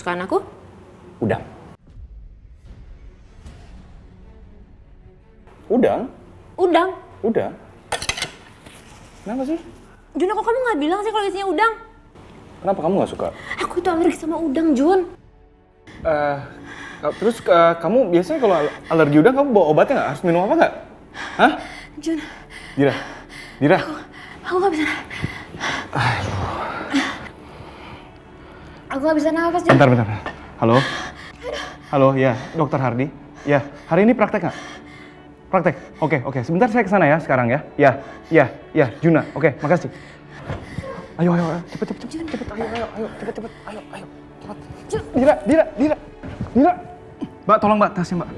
kesukaan aku? Udang. Udang? Udang. Udang? Kenapa sih? Jun, kok kamu nggak bilang sih kalau isinya udang? Kenapa kamu nggak suka? Aku itu alergi sama udang, Jun. Terus kamu biasanya kalau alergi udang kamu bawa obatnya nggak? Harus minum apa nggak? Hah? Jun. Dira. Aku nggak bisa. Aku nggak bisa nafas, Jun. Bentar. Halo, ya, Dokter Hardi. Ya, hari ini praktek nggak? Praktek. Oke. Sebentar saya kesana ya sekarang ya. Ya, Juna. Oke, makasih. Ayo, cepet. Ayo, cepet. Dira. Mbak, tolong Mbak, tasnya Mbak.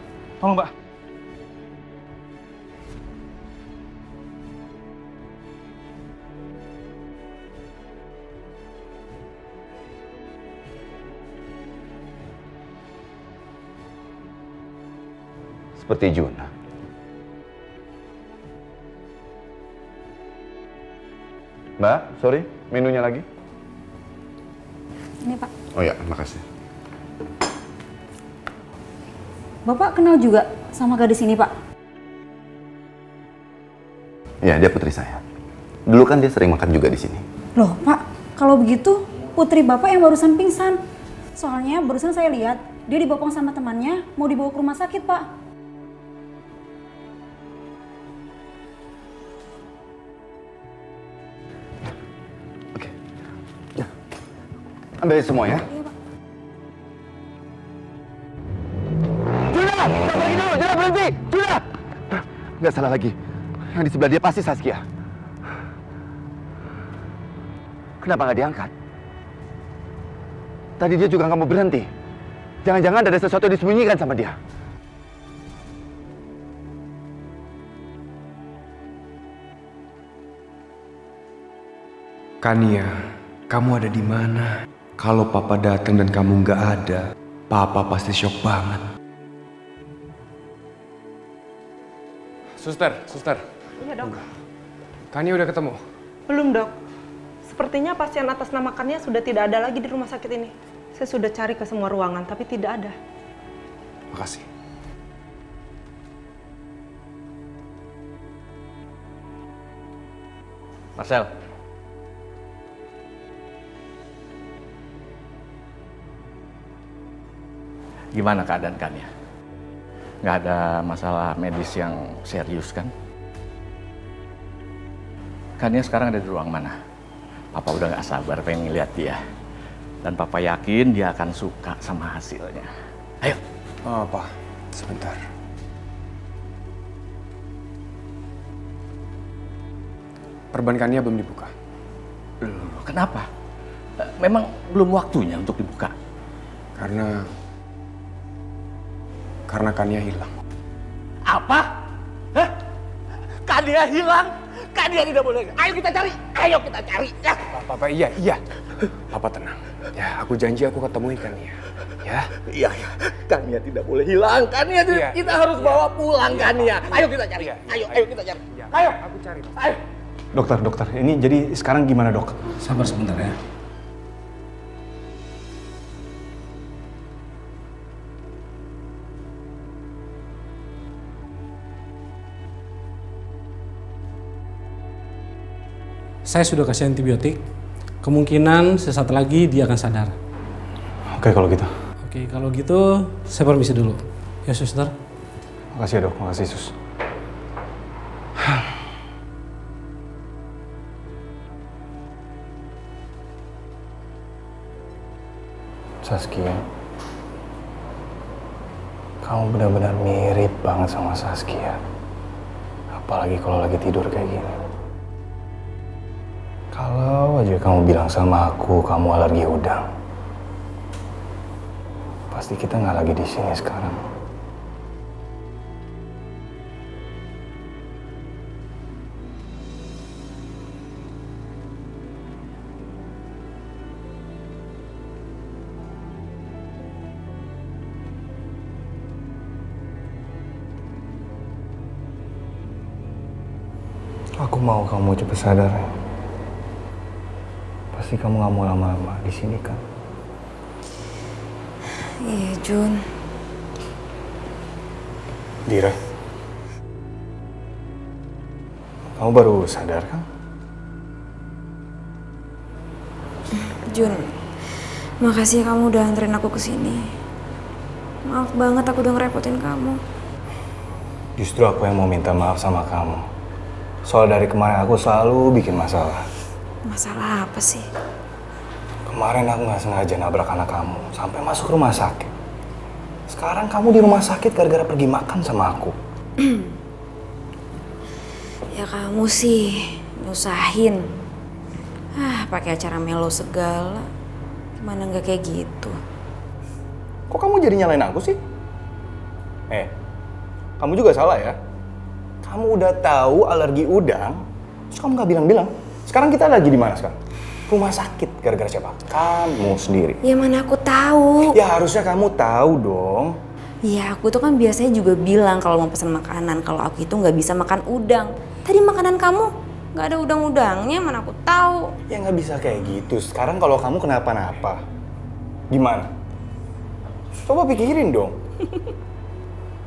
Tolong Mbak. Seperti Juna. Mbak, sorry, menunya lagi? Ini Pak. Oh ya, makasih. Bapak kenal juga sama gadis ini Pak? Ya, dia putri saya. Dulu kan dia sering makan juga di sini. Loh Pak, kalau begitu putri Bapak yang barusan pingsan. Soalnya barusan saya lihat dia dibopong sama temannya mau dibawa ke rumah sakit Pak. Oke. Ya. Ambil semua ya. Iya Pak. Juna, pergi dulu, Juna berhenti. Juna. Nggak salah lagi. Yang di sebelah dia pasti Saskia. Kenapa nggak diangkat? Tadi dia juga nggak mau berhenti. Jangan-jangan ada sesuatu yang disembunyikan sama dia. Kania, kamu ada di mana? Kalau Papa datang dan kamu nggak ada, Papa pasti shock banget. Suster. Iya dok. Kania udah ketemu? Belum dok. Sepertinya pasien atas nama Kania sudah tidak ada lagi di rumah sakit ini. Saya sudah cari ke semua ruangan tapi tidak ada. Makasih. Marcel. Gimana keadaan Kania? Nggak ada masalah medis yang serius kan? Kania sekarang ada di ruang mana? Papa udah nggak sabar pengen ngeliat dia. Dan Papa yakin dia akan suka sama hasilnya. Ayo. Oh, Pak, sebentar. Perban Kania belum dibuka. Loh, kenapa? Memang belum waktunya untuk dibuka? Karena Kania hilang. Apa? Hah? Kania hilang? Kania tidak boleh. Ayo kita cari. Ya. Papa, iya. Papa tenang. Ya, aku janji aku ketemuin Kania. Ya. Iya. Kania tidak boleh hilang. Kania Iya. kita harus bawa pulang Kania. Ayo kita cari. Iya. Ayo kita cari. Iya. Ayo. Aku cari. Ayo. Dokter, ini jadi sekarang gimana dok? Sabar sebentar ya. Saya sudah kasih antibiotik. Kemungkinan sesaat lagi dia akan sadar. Oke kalau gitu. Oke, kalau gitu saya permisi dulu. Ya, suster. Makasih ya dok, makasih sus. Saskia, kamu benar-benar mirip banget sama Saskia. Apalagi kalau lagi tidur kayak gini. Kalau aja kamu bilang sama aku kamu alergi udang, pasti kita nggak lagi di sini sekarang. Aku mau kamu cepat sadar ya. Pasti kamu nggak mau lama-lama di sini kan? Iya, Jun. Dira, kamu baru sadar kan? Jun, makasih ya kamu udah anterin aku ke sini. Maaf banget aku udah ngerepotin kamu. Justru aku yang mau minta maaf sama kamu. Soal dari kemarin aku selalu bikin masalah. Masalah apa sih? Kemarin aku nggak sengaja nabrak anak kamu sampai masuk rumah sakit. Sekarang kamu di rumah sakit gara-gara pergi makan sama aku. Ya kamu sih nyusahin. Pakai acara melo segala. Gimana nggak kayak gitu? Kok kamu jadi nyalain aku sih? Kamu juga salah ya. Kamu udah tahu alergi udang, terus kamu nggak bilang-bilang. Sekarang kita lagi di mana sekarang? Rumah sakit gara-gara siapa? Kamu sendiri. Ya mana aku tahu. Ya harusnya kamu tahu dong. Ya aku tuh kan biasanya juga bilang kalau mau pesan makanan kalau aku itu nggak bisa makan udang. Tadi makanan kamu nggak ada udang-udangnya, mana aku tahu. Ya nggak bisa kayak gitu. Sekarang kalau kamu kenapa-napa, gimana? Coba pikirin dong.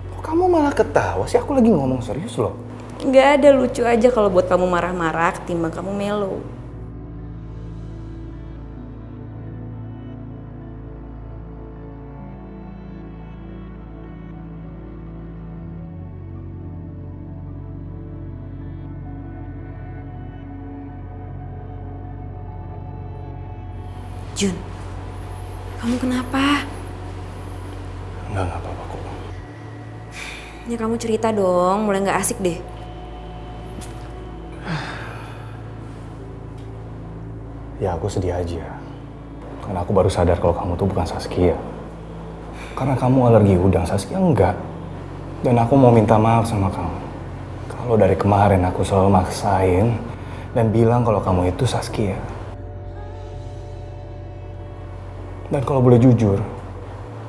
Kok kamu malah ketawa sih? Aku lagi ngomong serius loh. Nggak ada, lucu aja kalau buat kamu marah-marah ketimbang kamu melo. Jun, kamu kenapa? Nggak apa-apa kok. Ya kamu cerita dong, mulai nggak asik deh. Ya aku sedih aja. Karena aku baru sadar kalau kamu tuh bukan Saskia. Karena kamu alergi udang, Saskia enggak. Dan aku mau minta maaf sama kamu. Kalau dari kemarin aku selalu maksain dan bilang kalau kamu itu Saskia. Dan kalau boleh jujur,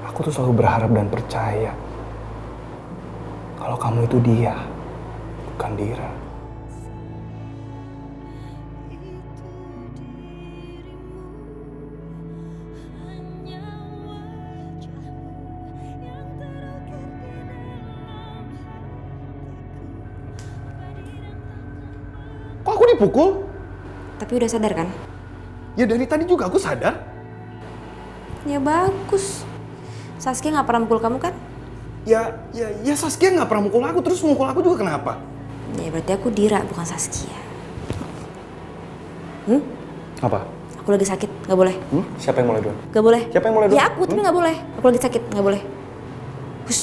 aku tuh selalu berharap dan percaya kalau kamu itu dia, bukan Dira. Kok aku dipukul? Tapi udah sadar kan? Ya dari tadi juga aku sadar. Ya bagus. Saskia nggak pernah mukul kamu kan? Ya Saskia nggak pernah mukul aku, terus mukul aku juga kenapa? Ya berarti aku Dira, bukan Saskia. Apa? Aku lagi sakit, nggak boleh. Siapa yang mulai duluan? Nggak boleh. Siapa yang mulai duluan? Ya aku, tapi nggak boleh. Aku lagi sakit, nggak boleh. Hush.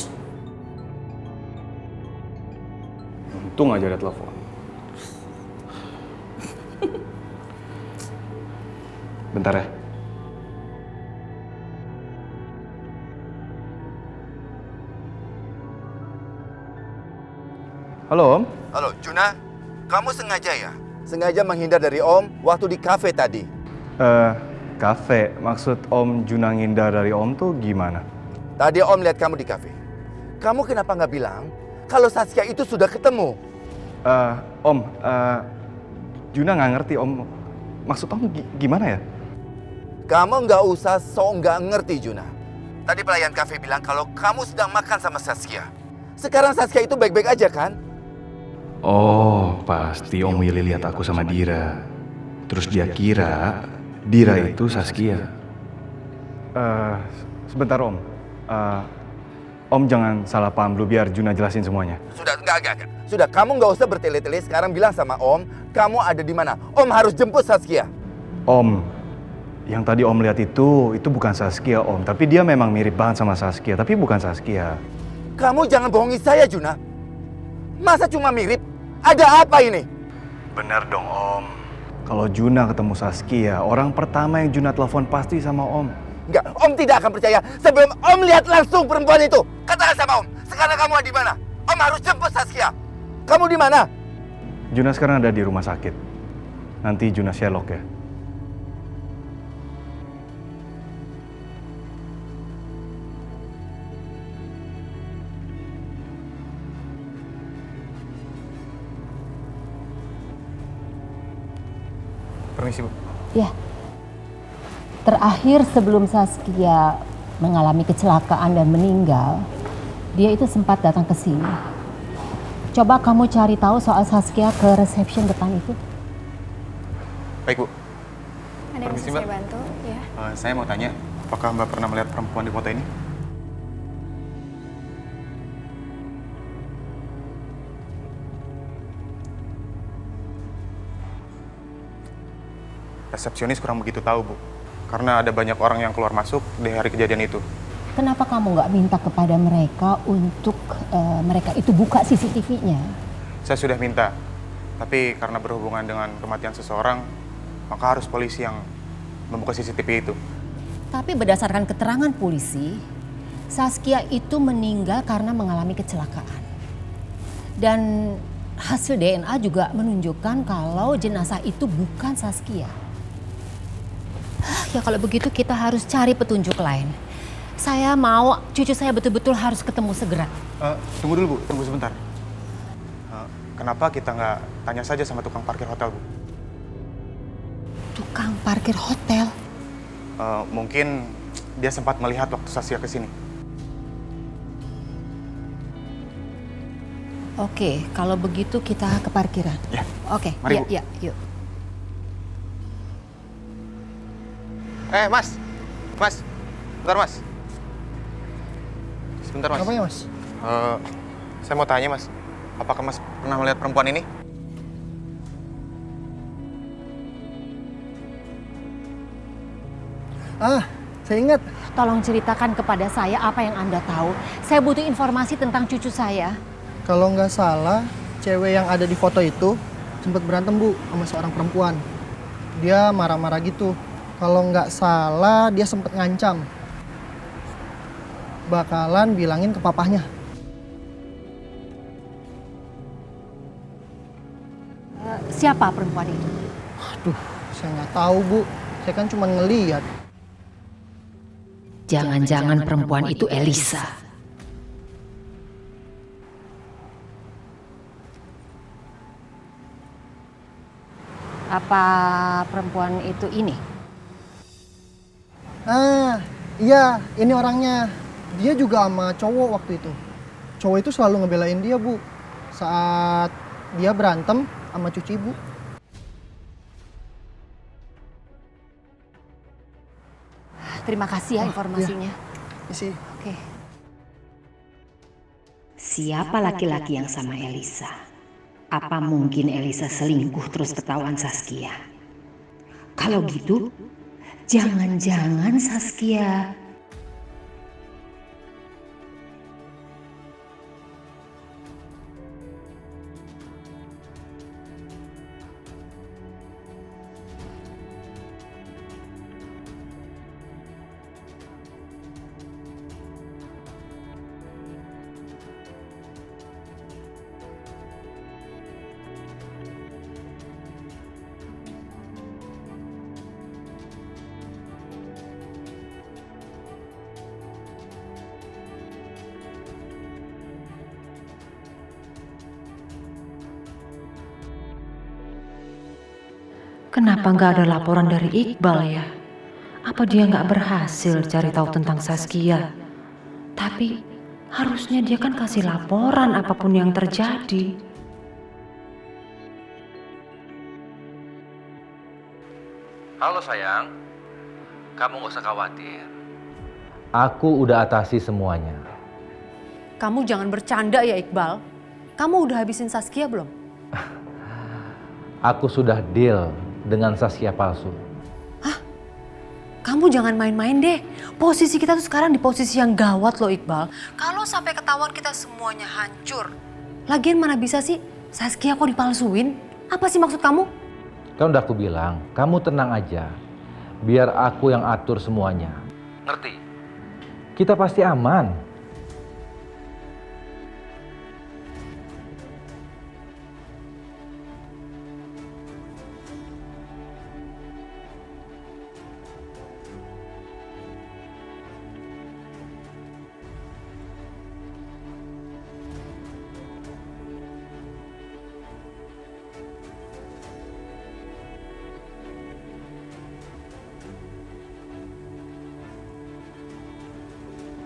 Untung aja ada telepon. Bentar ya. Halo, Om. Halo, Juna. Kamu sengaja ya? Sengaja menghindar dari Om waktu di kafe tadi. Kafe. Maksud Om Juna ngindar dari Om tuh gimana? Tadi Om lihat kamu di kafe. Kamu kenapa nggak bilang kalau Saskia itu sudah ketemu? Om, Juna nggak ngerti, Om. Maksud Om gimana ya? Kamu nggak usah sok nggak ngerti, Juna. Tadi pelayan kafe bilang kalau kamu sedang makan sama Saskia. Sekarang Saskia itu baik-baik aja kan? Oh, pasti Om Willy lihat aku sama Dira. Terus dia kira Dira itu Saskia. Sebentar Om. Om jangan salah paham dulu, biar Juna jelasin semuanya. Sudah, enggak. Sudah, kamu nggak usah bertele-tele. Sekarang bilang sama Om, kamu ada di mana. Om harus jemput Saskia. Om, yang tadi Om lihat itu bukan Saskia Om. Tapi dia memang mirip banget sama Saskia, tapi bukan Saskia. Kamu jangan bohongi saya, Juna. Masa cuma mirip? Ada apa ini? Bener dong Om. Kalau Juna ketemu Saskia, orang pertama yang Juna telepon pasti sama Om. Enggak, Om tidak akan percaya sebelum Om lihat langsung perempuan itu. Katakan sama Om, sekarang kamu ada di mana? Om harus jemput Saskia. Kamu di mana? Juna sekarang ada di rumah sakit. Nanti Juna Sherlock ya. Permisi, Bu. Ya. Terakhir sebelum Saskia mengalami kecelakaan dan meninggal, dia itu sempat datang ke sini. Coba kamu cari tahu soal Saskia ke reception depan itu. Baik, Bu. Ada yang bisa saya bantu? Ya. Saya mau tanya, apakah Mbak pernah melihat perempuan di foto ini? Resepsionis kurang begitu tahu, Bu. Karena ada banyak orang yang keluar masuk di hari kejadian itu. Kenapa kamu nggak minta kepada mereka untuk mereka itu buka CCTV-nya? Saya sudah minta, tapi karena berhubungan dengan kematian seseorang, maka harus polisi yang membuka CCTV itu. Tapi berdasarkan keterangan polisi, Saskia itu meninggal karena mengalami kecelakaan. Dan hasil DNA juga menunjukkan kalau jenazah itu bukan Saskia. Ya kalau begitu kita harus cari petunjuk lain. Saya mau cucu saya betul-betul harus ketemu segera. Tunggu dulu, Bu. Tunggu sebentar. Kenapa kita nggak tanya saja sama tukang parkir hotel, Bu? Tukang parkir hotel? Mungkin dia sempat melihat waktu Saskia ke sini. Oke, kalau begitu kita ke parkiran. Ya. Oke, Mari, Bu. ya, yuk. Mas. Mas. Bentar, Mas. Sebentar, Mas. Apa ya, Mas? Saya mau tanya, Mas. Apakah Mas pernah melihat perempuan ini? Saya ingat. Tolong ceritakan kepada saya apa yang Anda tahu. Saya butuh informasi tentang cucu saya. Kalau nggak salah, cewek yang ada di foto itu sempat berantem, Bu, sama seorang perempuan. Dia marah-marah gitu. Kalau nggak salah, dia sempat ngancam. Bakalan bilangin ke papahnya. Siapa perempuan itu? Aduh, saya nggak tahu, Bu. Saya kan cuma ngeliat. Jangan-jangan perempuan itu Elisa. Apa perempuan itu ini? Iya, ini orangnya. Dia juga sama cowok waktu itu. Cowok itu selalu ngebelain dia, Bu. Saat dia berantem sama cucu ibu. Terima kasih ya informasinya. Isi. Oke. Siapa laki-laki yang sama Elisa? Apa mungkin Elisa selingkuh terus ketahuan Saskia? Kalau gitu, jangan-jangan Saskia. Kenapa nggak ada laporan dari Iqbal ya? Apa dia nggak berhasil cari tahu tentang Saskia? Tapi harusnya dia kan kasih laporan apapun yang terjadi. Halo sayang, kamu nggak usah khawatir. Aku udah atasi semuanya. Kamu jangan bercanda ya Iqbal. Kamu udah habisin Saskia belum? Aku sudah deal dengan Saskia palsu. Hah? Kamu jangan main-main deh. Posisi kita tuh sekarang di posisi yang gawat loh Iqbal. Kalau sampai ketahuan kita semuanya hancur. Lagian mana bisa sih Saskia kok dipalsuin? Apa sih maksud kamu? Kan udah aku bilang, kamu tenang aja. Biar aku yang atur semuanya. Ngerti? Kita pasti aman.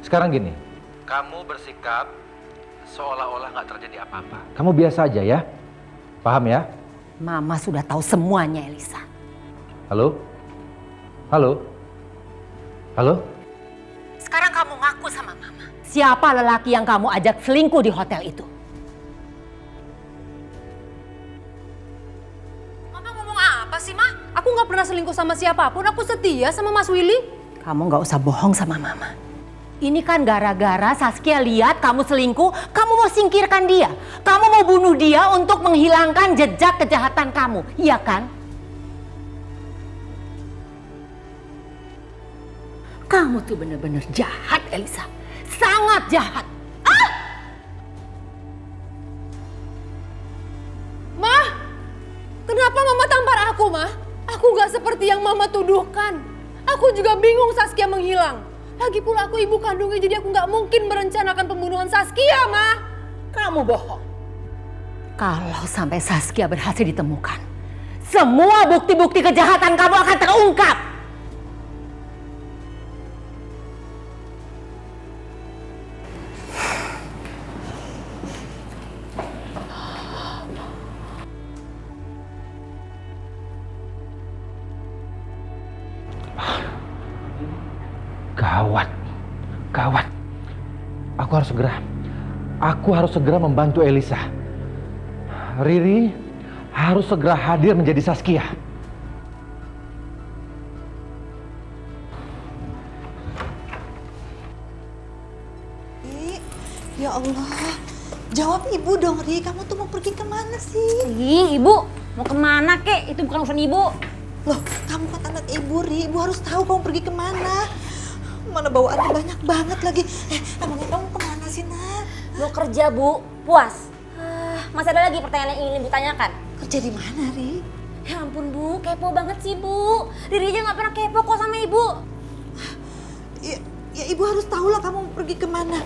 Sekarang gini, kamu bersikap seolah-olah nggak terjadi apa-apa. Kamu biasa aja ya, paham ya? Mama sudah tahu semuanya, Elisa. Halo? Halo? Halo? Sekarang kamu ngaku sama Mama. Siapa lelaki yang kamu ajak selingkuh di hotel itu? Mama ngomong apa sih, Ma? Aku nggak pernah selingkuh sama siapapun. Aku setia sama Mas Willy. Kamu nggak usah bohong sama Mama. Ini kan gara-gara Saskia lihat kamu selingkuh, kamu mau singkirkan dia. Kamu mau bunuh dia untuk menghilangkan jejak kejahatan kamu, iya kan? Kamu tuh bener-bener jahat, Elisa. Sangat jahat. Ma, kenapa Mama tampar aku, Ma? Aku nggak seperti yang Mama tuduhkan. Aku juga bingung Saskia menghilang. Lagi pula aku ibu kandungnya, jadi aku nggak mungkin merencanakan pembunuhan Saskia, Ma. Kamu bohong. Kalau sampai Saskia berhasil ditemukan, semua bukti-bukti kejahatan kamu akan terungkap. Gawat. Aku harus segera membantu Elisa. Riri harus segera hadir menjadi Saskia. Ya Allah, jawab ibu dong, Ri. Kamu tuh mau pergi kemana sih? Ih, ibu mau kemana kek? Itu bukan urusan ibu. Loh, kamu kan anak ibu, Ri. Ibu harus tahu kamu pergi kemana. Mana bawaannya banyak banget lagi. Emangnya kamu kemana sih, Nak? Mau kerja, Bu. Puas. Masih ada lagi pertanyaan yang ingin Ibu tanyakan. Kerja di mana, Ri? Ya ampun, Bu. Kepo banget sih, Bu. Riri aja nggak pernah kepo kok sama Ibu. Ya ibu harus tahu lah kamu mau pergi kemana.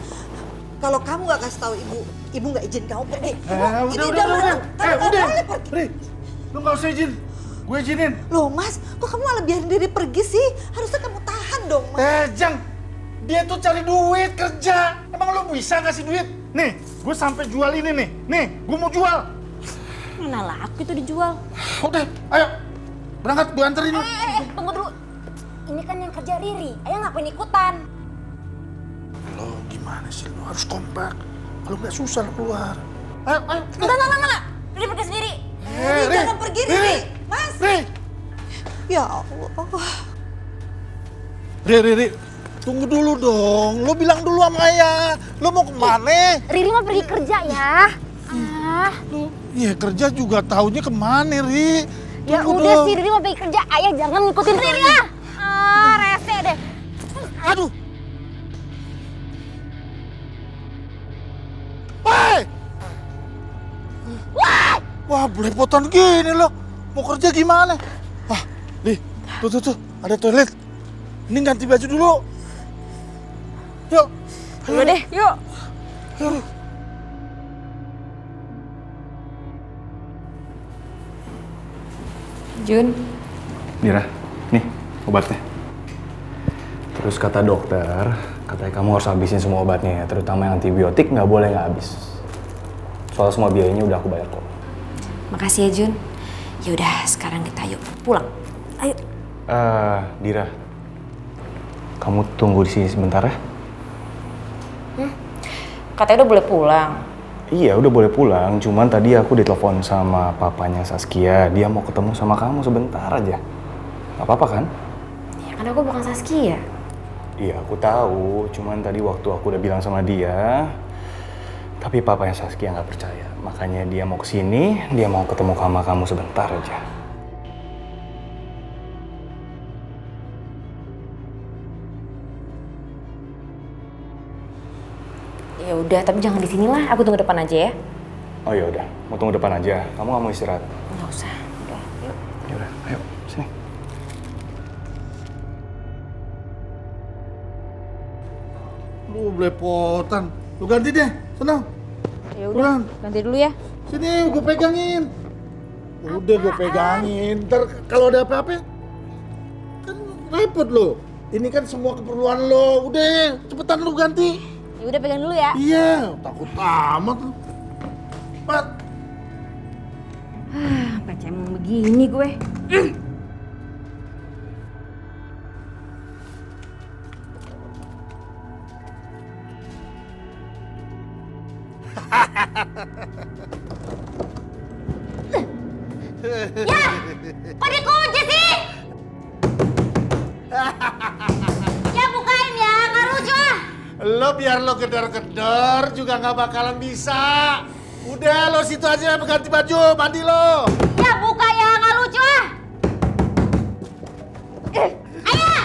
Kalau kamu nggak kasih tahu ibu nggak izin kamu pergi. Udah. Ri, lu nggak usah izin. Gue izinin. Loh, Mas, kok kamu malah biarin Riri pergi sih? Harusnya kamu tahan dong, Mas. Jang, dia tuh cari duit, kerja. Emang lu bisa ngasih duit? Nih, gue sampai jual ini nih. Nih, gue mau jual. Mana laku itu dijual? Udah, ayo. Berangkat, gue anterin lu. Tunggu dulu. Ini kan yang kerja Riri. Ayah ngapain ikutan? Lo gimana sih? Lo harus kompak. Kalau nggak susah lo keluar. Ayo. Enggak. Riri pergi sendiri. Riri, jangan pergi, Riri. Mas. Ya Allah. Riri. Tunggu dulu dong. Lo bilang dulu sama ayah. Lo mau kemana? Riri mau pergi kerja ya. Iya kerja juga taunya kemana, Ri? Ya udah sih, Riri mau pergi kerja. Ayah jangan ngikutin Riri ya. Rese deh. Aduh. Woi! Wah, belepotan gini lo. Mau kerja gimana? Nih, tuh, ada toilet. Ini ganti baju dulu. Yuk. Ayo deh, yuk. Jun. Dira, nih obatnya. Terus kata dokter, katanya kamu harus habisin semua obatnya ya, terutama yang antibiotik nggak boleh nggak habis. Soal semua biayanya udah aku bayar kok. Makasih ya Jun. Yaudah sekarang kita yuk pulang. Ayo. Dira, kamu tunggu di sini sebentar ya. Katanya udah boleh pulang. Iya udah boleh pulang, cuman tadi aku ditelepon sama papanya Saskia, dia mau ketemu sama kamu sebentar aja. Gak apa-apa kan? Ya kan aku bukan Saskia. Iya aku tahu, cuman tadi waktu aku udah bilang sama dia, tapi papanya Saskia nggak percaya, makanya dia mau kesini, dia mau ketemu sama kamu sebentar aja. Ya udah, tapi jangan di sini lah. Aku tunggu depan aja ya. Oh ya udah, mau tunggu depan aja. Kamu nggak mau istirahat? Nggak usah. Udah, yuk. Ya udah, ayo sini. Lu belepotan. Lu ganti deh, senang. Ya udah, ganti dulu ya. Sini, gue pegangin. Udah gue pegangin. Ntar kalau ada apa-apa, kan repot lo. Ini kan semua keperluan lo. Udah, cepetan lu ganti. Ya udah pegang dulu ya. Iya, takut amat lu. Mat. Sampai cemong begini gue. Ya, kok dikunci sih? Ya bukain ya, nggak lucu ah. Lo biar lo gedor-gedor juga nggak bakalan bisa. Udah lo situ aja ganti baju, mandi lo. Ya buka ya, nggak lucu ah. Ayah!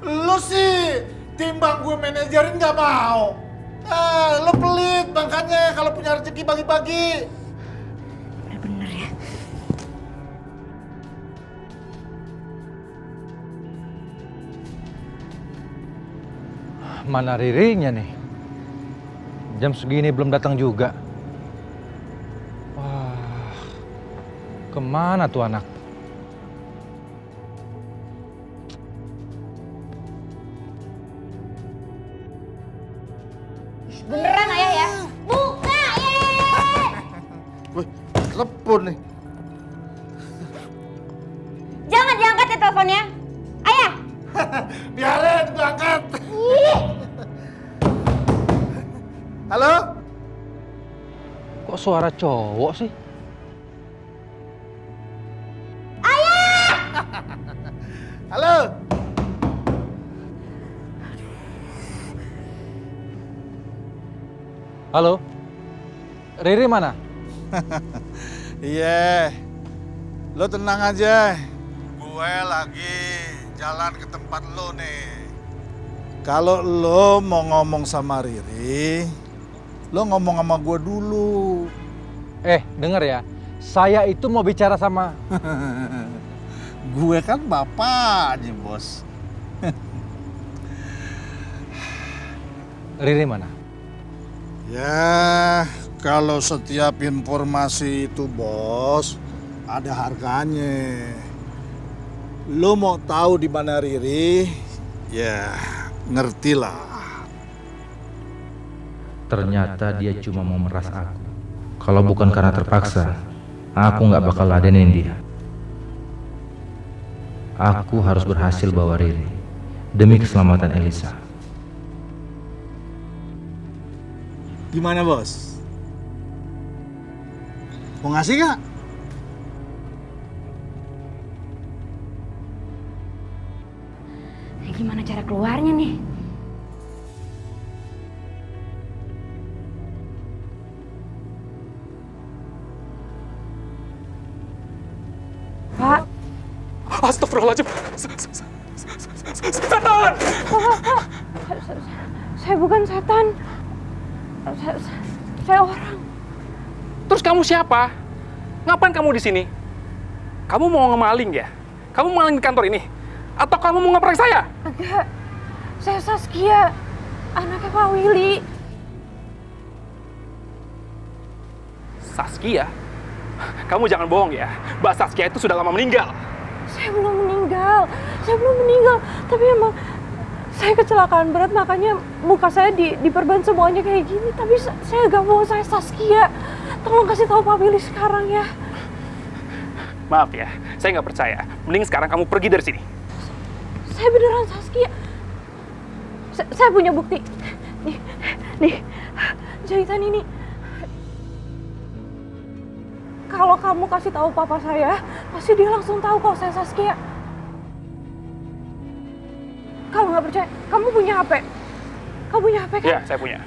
Lo sih timbang gue manajerin nggak mau. Lo pelit makanya kalau punya rezeki bagi-bagi. Bener-bener ya. Mana Ririnya nih? Jam segini belum datang juga. Wah, kemana tuh anak? Beneran ayah ya? Buka ya! Wih, telepon nih. Jangan diangkat ya teleponnya. Ayah! Biarin gue angkat. Halo? Kok suara cowok sih? Ayah! Halo? Halo? Riri mana? Iya. Lo tenang aja. Gue lagi jalan ke tempat lo nih. Kalau lo mau ngomong sama Riri, lo ngomong sama gue dulu. Denger ya. Saya itu mau bicara sama... Gue kan bapaknya, bos. Riri mana? Ya, kalau setiap informasi itu, bos, ada harganya. Lo mau tahu di mana Riri? Ya, ngertilah. Ternyata dia cuma mau meras aku. Kalau bukan karena terpaksa, aku nggak bakal ladenin dia. Aku harus berhasil bawa Riri demi keselamatan Elisa. Gimana, bos? Mau ngasih nggak? Gimana cara keluarnya nih? Pak. Astagfirullahaladzim. Setan! Saya bukan setan. Saya orang. Terus kamu siapa? Ngapain kamu di sini? Kamu mau ngemaling ya? Kamu maling di kantor ini? Atau kamu mau ngeprank saya? Enggak. Saya Saskia, anaknya Pak Willy. Saskia? Kamu jangan bohong ya. Mbak Saskia itu sudah lama meninggal. Saya belum meninggal. Tapi emang saya kecelakaan berat, makanya muka saya diperban semuanya kayak gini. Tapi saya gak bohong, saya Saskia. Tolong kasih tahu Pak Willy sekarang ya. Maaf ya, saya nggak percaya. Mending sekarang kamu pergi dari sini. Saya beneran Saskia. Saya punya bukti. Nih, jahitan ini. Kalau kamu kasih tahu papa saya, pasti dia langsung tahu kalau saya Saskia. Kalau nggak percaya, kamu punya HP? Kamu punya HP kan? Iya, saya punya.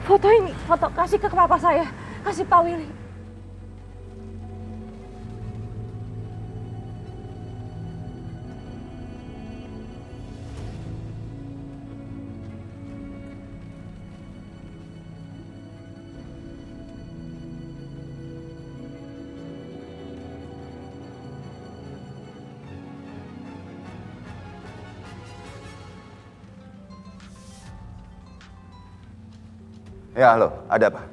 Foto ini, kasih ke papa saya, kasih Pak Willy. Ya, halo. Ada apa?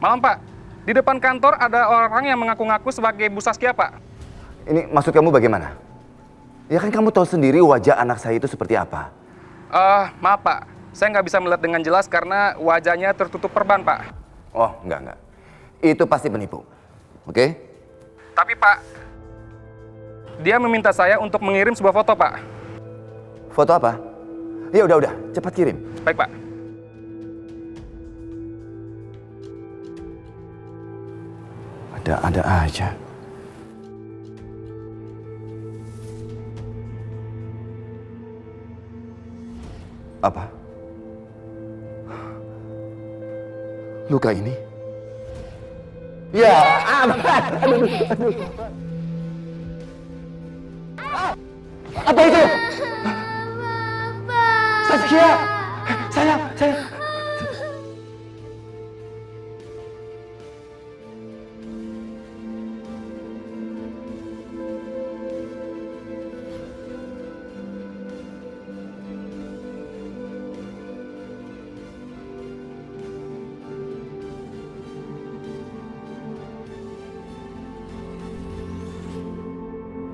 Malam, Pak. Di depan kantor ada orang yang mengaku-ngaku sebagai Bu Saskia, Pak. Ini maksud kamu bagaimana? Ya kan kamu tahu sendiri wajah anak saya itu seperti apa. Maaf Pak, saya nggak bisa melihat dengan jelas karena wajahnya tertutup perban Pak. Oh, enggak. Itu pasti penipu. Oke? Tapi Pak, dia meminta saya untuk mengirim sebuah foto Pak. Foto apa? Ya udah, cepat kirim. Baik Pak. Ada aja. Apa? Luka ini? Ya, aduh. Apa itu? Saskia! Sayang.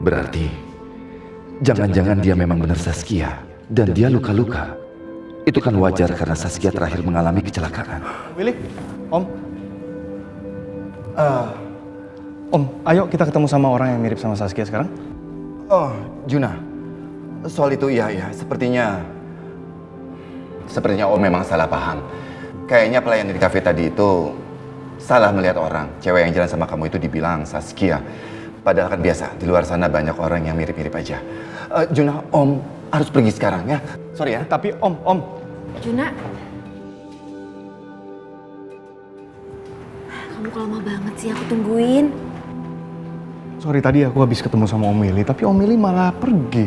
Berarti, jangan-jangan dia memang benar Saskia dan dia luka-luka. Itu kan wajar karena Saskia terakhir mengalami kecelakaan. Willy, Om. Om, ayo kita ketemu sama orang yang mirip sama Saskia sekarang. Oh, Juna. Soal itu iya. Sepertinya Om memang salah paham. Kayaknya pelayan di kafe tadi itu salah melihat orang. Cewek yang jalan sama kamu itu dibilang Saskia. Padahal kan biasa, di luar sana banyak orang yang mirip-mirip aja. Juna, Om harus pergi sekarang ya. Sorry ya. Tapi Om. Juna. Kamu kok lama banget sih, aku tungguin. Sorry, tadi aku habis ketemu sama Om Willy, tapi Om Willy malah pergi.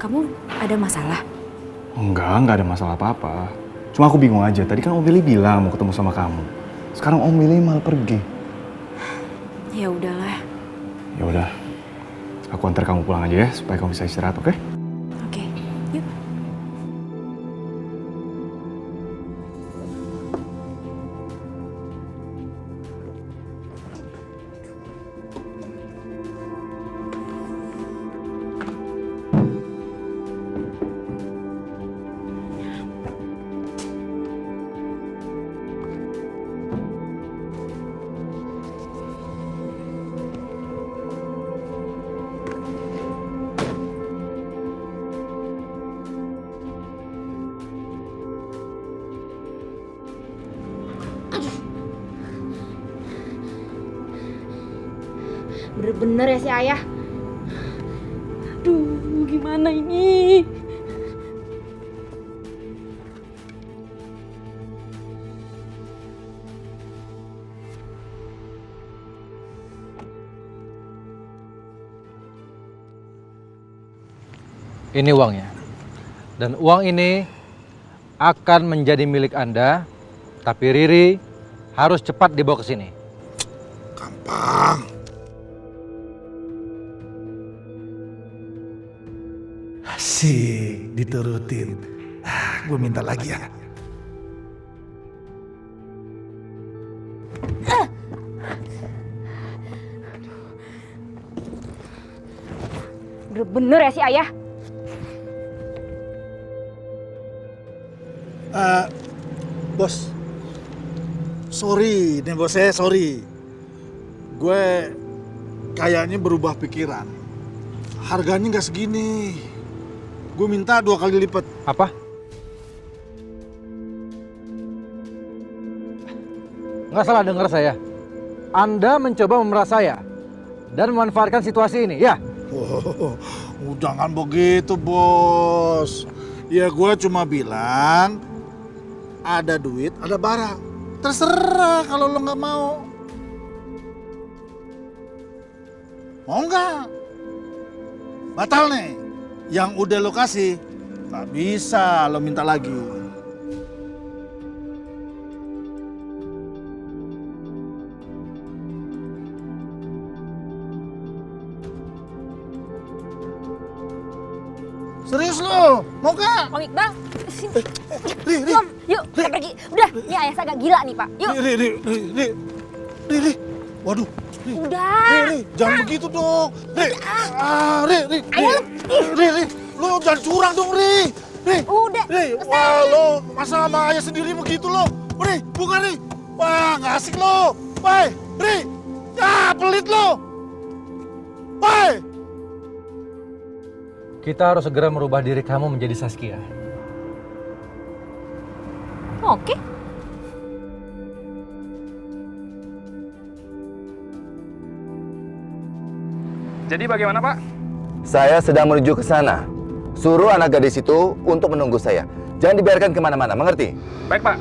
Kamu ada masalah? Enggak ada masalah apa-apa. Cuma aku bingung aja, tadi kan Om Willy bilang mau ketemu sama kamu. Sekarang Om Willy malah pergi. Ya udahlah. Ya udah, aku antar kamu pulang aja ya, supaya kamu bisa istirahat, oke? Oke, yuk. Bener-bener ya si Ayah. Aduh, gimana ini? Ini uangnya. Dan uang ini akan menjadi milik Anda, tapi Riri harus cepat dibawa ke sini. Gampang. Asik, diturutin. Gue minta lagi ya. Bener-bener ya si Ayah. Bos. Sorry nih bos, sorry. Gue kayaknya berubah pikiran. Harganya nggak segini. Gue minta 2 kali lipat. Apa? Nggak salah dengar saya. Anda mencoba memeras saya dan memanfaatkan situasi ini, ya? Oh, jangan begitu bos. Ya gue cuma bilang ada duit, ada barang. Terserah kalau lo nggak mau. Mau nggak? Batal nih. Yang udah lo kasih, tak bisa lo minta lagi. Serius lo? Mau gak? Om Iqbal, sini. Om, yuk kita pergi. Udah, ini Ayah saya agak gila nih Pak. Yuk. Ri. Waduh. Udah. Ri, jangan begitu dong. Ri. Ri. Ayo. Ri. Lo jangan curang dong, Ri. Ri. Udah. Ri, wah lo masa sama ayah sendiri begitu lo. Ri, bukan Ri. Wah, nggak asik lo. Woi, Ri. Ya, pelit lo. Woi. Kita harus segera merubah diri kamu menjadi Saskia. Oke. Jadi bagaimana, Pak? Saya sedang menuju ke sana. Suruh anak gadis itu untuk menunggu saya. Jangan dibiarkan kemana-mana, mengerti? Baik, Pak.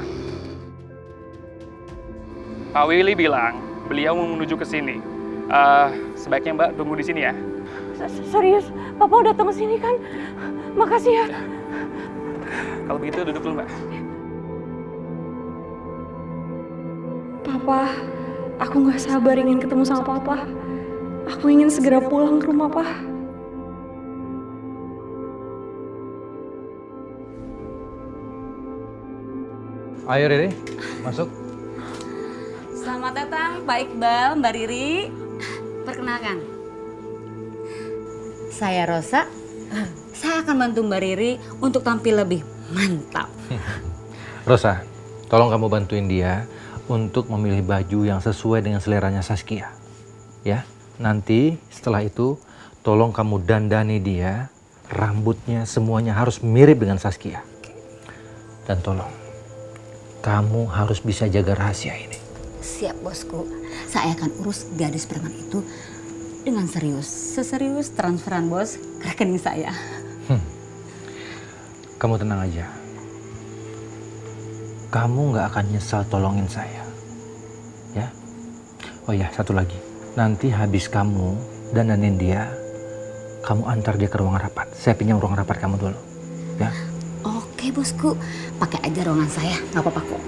Pak Willy bilang beliau mau menuju ke sini. Sebaiknya Mbak tunggu di sini ya. Serius, Papa udah datang ke sini kan? Makasih ya. Kalau begitu duduk dulu, Mbak. Papa, aku nggak sabar ingin ketemu sama Papa. Aku ingin segera pulang ke rumah, Pak. Ayo Riri, masuk. Selamat datang Pak Iqbal, Mbak Riri. Perkenalkan, saya Rosa. Saya akan bantu Mbak Riri untuk tampil lebih mantap. Rosa, tolong kamu bantuin dia untuk memilih baju yang sesuai dengan seleranya Saskia. Ya, nanti setelah itu tolong kamu dandani dia, rambutnya semuanya harus mirip dengan Saskia. Dan tolong, kamu harus bisa jaga rahasia ini. Siap bosku, saya akan urus gadis preman itu dengan serius. Seserius transferan bos ke rekening saya. Kamu tenang aja. Kamu nggak akan nyesal tolongin saya. Ya? Oh ya, satu lagi. Nanti habis kamu dandanin dia, kamu antar dia ke ruang rapat. Saya pinjam ruang rapat kamu dulu. Ya? Oke bosku, pakai aja ruangan saya, nggak apa-apa kok.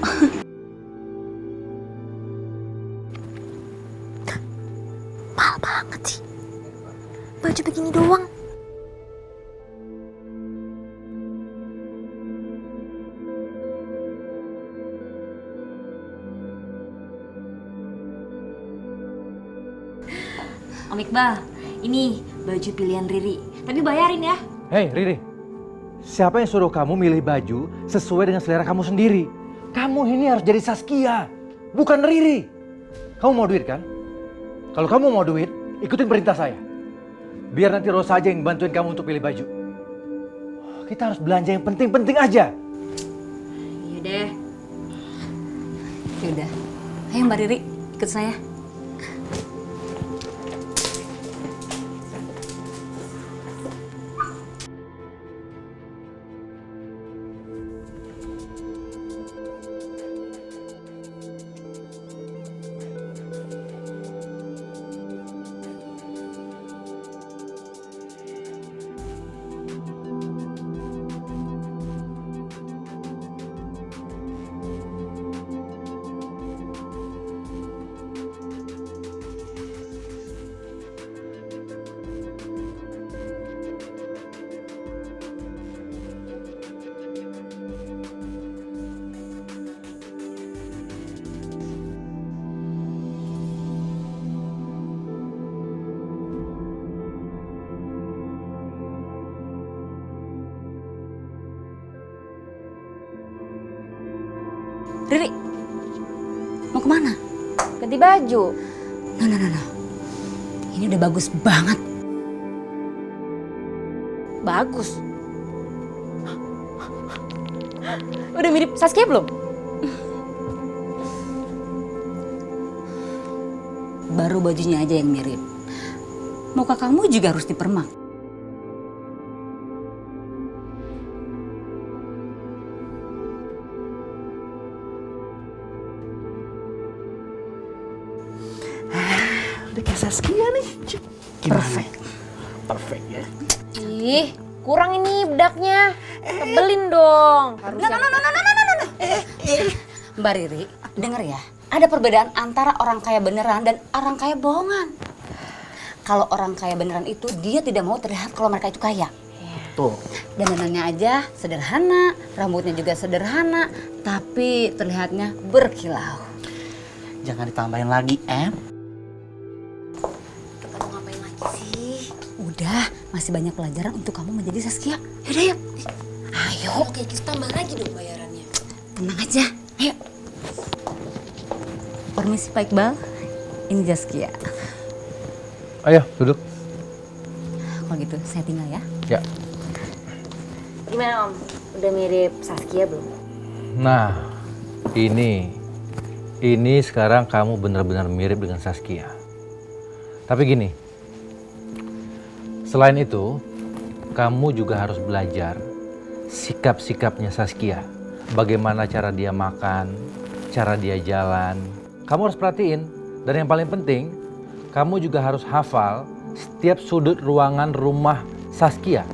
Mahal banget sih. Baju begini doang. Om Iqbal, ini baju pilihan Riri. Tapi bayarin ya. Hei Riri, siapa yang suruh kamu milih baju sesuai dengan selera kamu sendiri? Kamu ini harus jadi Saskia, bukan Riri. Kamu mau duit kan? Kalau kamu mau duit, ikutin perintah saya. Biar nanti Rosa aja yang bantuin kamu untuk pilih baju. Kita harus belanja yang penting-penting aja. Iya deh. Yaudah, ayo Mbak Riri, ikut saya. Riri, mau kemana? Ganti baju. Nah. Ini udah bagus banget. Bagus? Udah mirip Saskia belum? Baru bajunya aja yang mirip. Muka kamu juga harus dipermak. Udah kayak Saskia nih. Perfect ya. Ih, kurang ini bedaknya. Tebelin dong. Nah. Mbak Riri, denger ya. Ada perbedaan antara orang kaya beneran dan orang kaya bohongan. Kalau orang kaya beneran itu dia tidak mau terlihat kalau mereka itu kaya. Tuh. Dandanannya aja sederhana, rambutnya juga sederhana, tapi terlihatnya berkilau. Jangan ditambahin lagi, Em. Udah, masih banyak pelajaran untuk kamu menjadi Saskia. Yaudah yuk. Ayo. Oke, kita tambah lagi dong bayarannya. Tenang aja. Ayo. Permisi Pak Iqbal. Ini Saskia. Ayo, duduk. Kalau gitu saya tinggal ya. Ya. Gimana Om? Udah mirip Saskia belum? Nah, ini sekarang kamu benar-benar mirip dengan Saskia. Tapi gini, selain itu, kamu juga harus belajar sikap-sikapnya Saskia. Bagaimana cara dia makan, cara dia jalan. Kamu harus perhatiin. Dan yang paling penting, kamu juga harus hafal setiap sudut ruangan rumah Saskia.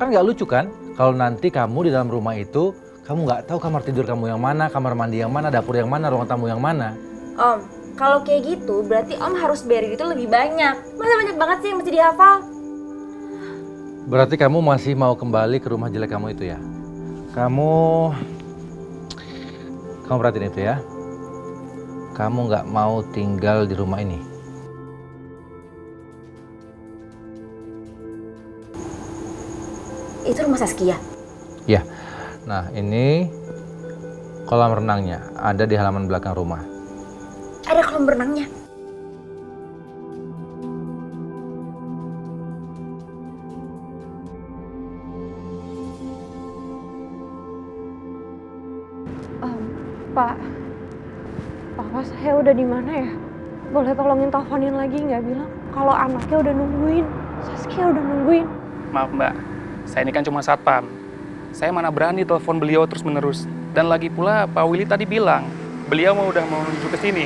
Kan nggak lucu kan? Kalau nanti kamu di dalam rumah itu, kamu nggak tahu kamar tidur kamu yang mana, kamar mandi yang mana, dapur yang mana, ruang tamu yang mana. Om, kalau kayak gitu berarti Om harus bayar itu lebih banyak. Masa banyak banget sih yang mesti dihafal? Berarti kamu masih mau kembali ke rumah jelek kamu itu ya? Kamu perhatiin itu ya. Kamu nggak mau tinggal di rumah ini. Itu rumah Saskia? Ya. Nah, ini kolam renangnya ada di halaman belakang rumah. Ada kolam renangnya? Pak, Papa saya udah di mana ya? Boleh tolongin teleponin lagi nggak, bilang kalau anaknya udah nungguin, Saskia udah nungguin. Maaf Mbak, saya ini kan cuma satpam. Saya mana berani telepon beliau terus-menerus. Dan lagi pula Pak Willy tadi bilang, beliau udah mau menuju ke sini.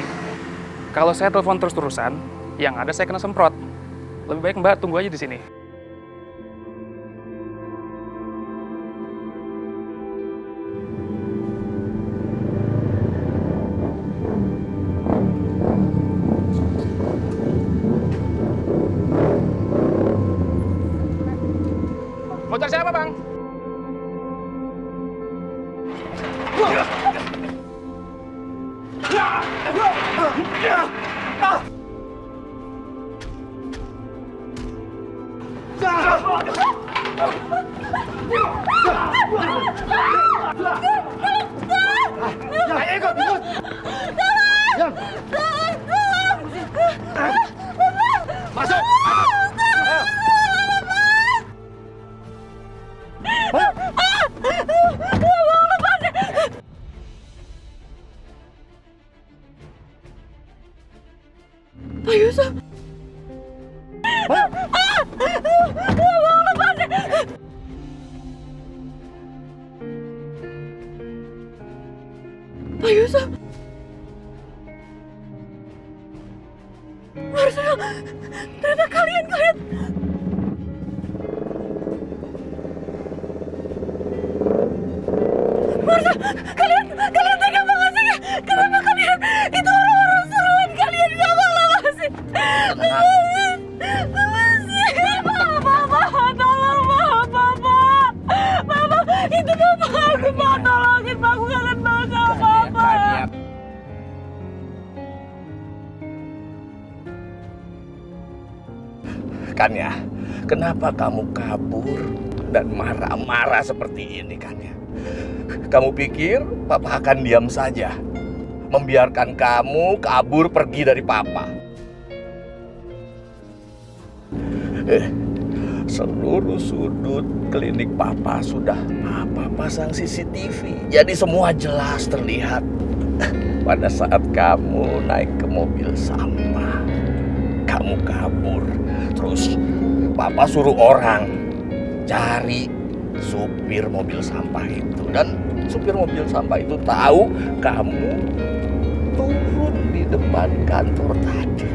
Kalau saya telepon terus-terusan, yang ada saya kena semprot. Lebih baik Mbak tunggu aja di sini. Mau cari siapa, Bang? Masuk! Pak Yusuf. Pak Yusuf. Marcel, ternyata kalian. Marcel, kalian tega banget sih. Kenapa kalian? Itu orang-orang seruan kalian gak malah sih. Papa, tolong Papa. Itu Papa aku, Pak, tolongin Pak, aku kangen banget sama Papa. Kan ya, kenapa kamu kabur dan marah-marah seperti ini kan ya? Kamu pikir Papa akan diam saja, membiarkan kamu kabur pergi dari Papa? Seluruh sudut klinik Papa sudah Papa pasang CCTV, jadi semua jelas terlihat. Pada saat kamu naik ke mobil sampah, kamu kabur. Terus Papa suruh orang cari supir mobil sampah itu. Dan supir mobil sampah itu tahu kamu turun di depan kantor tadi.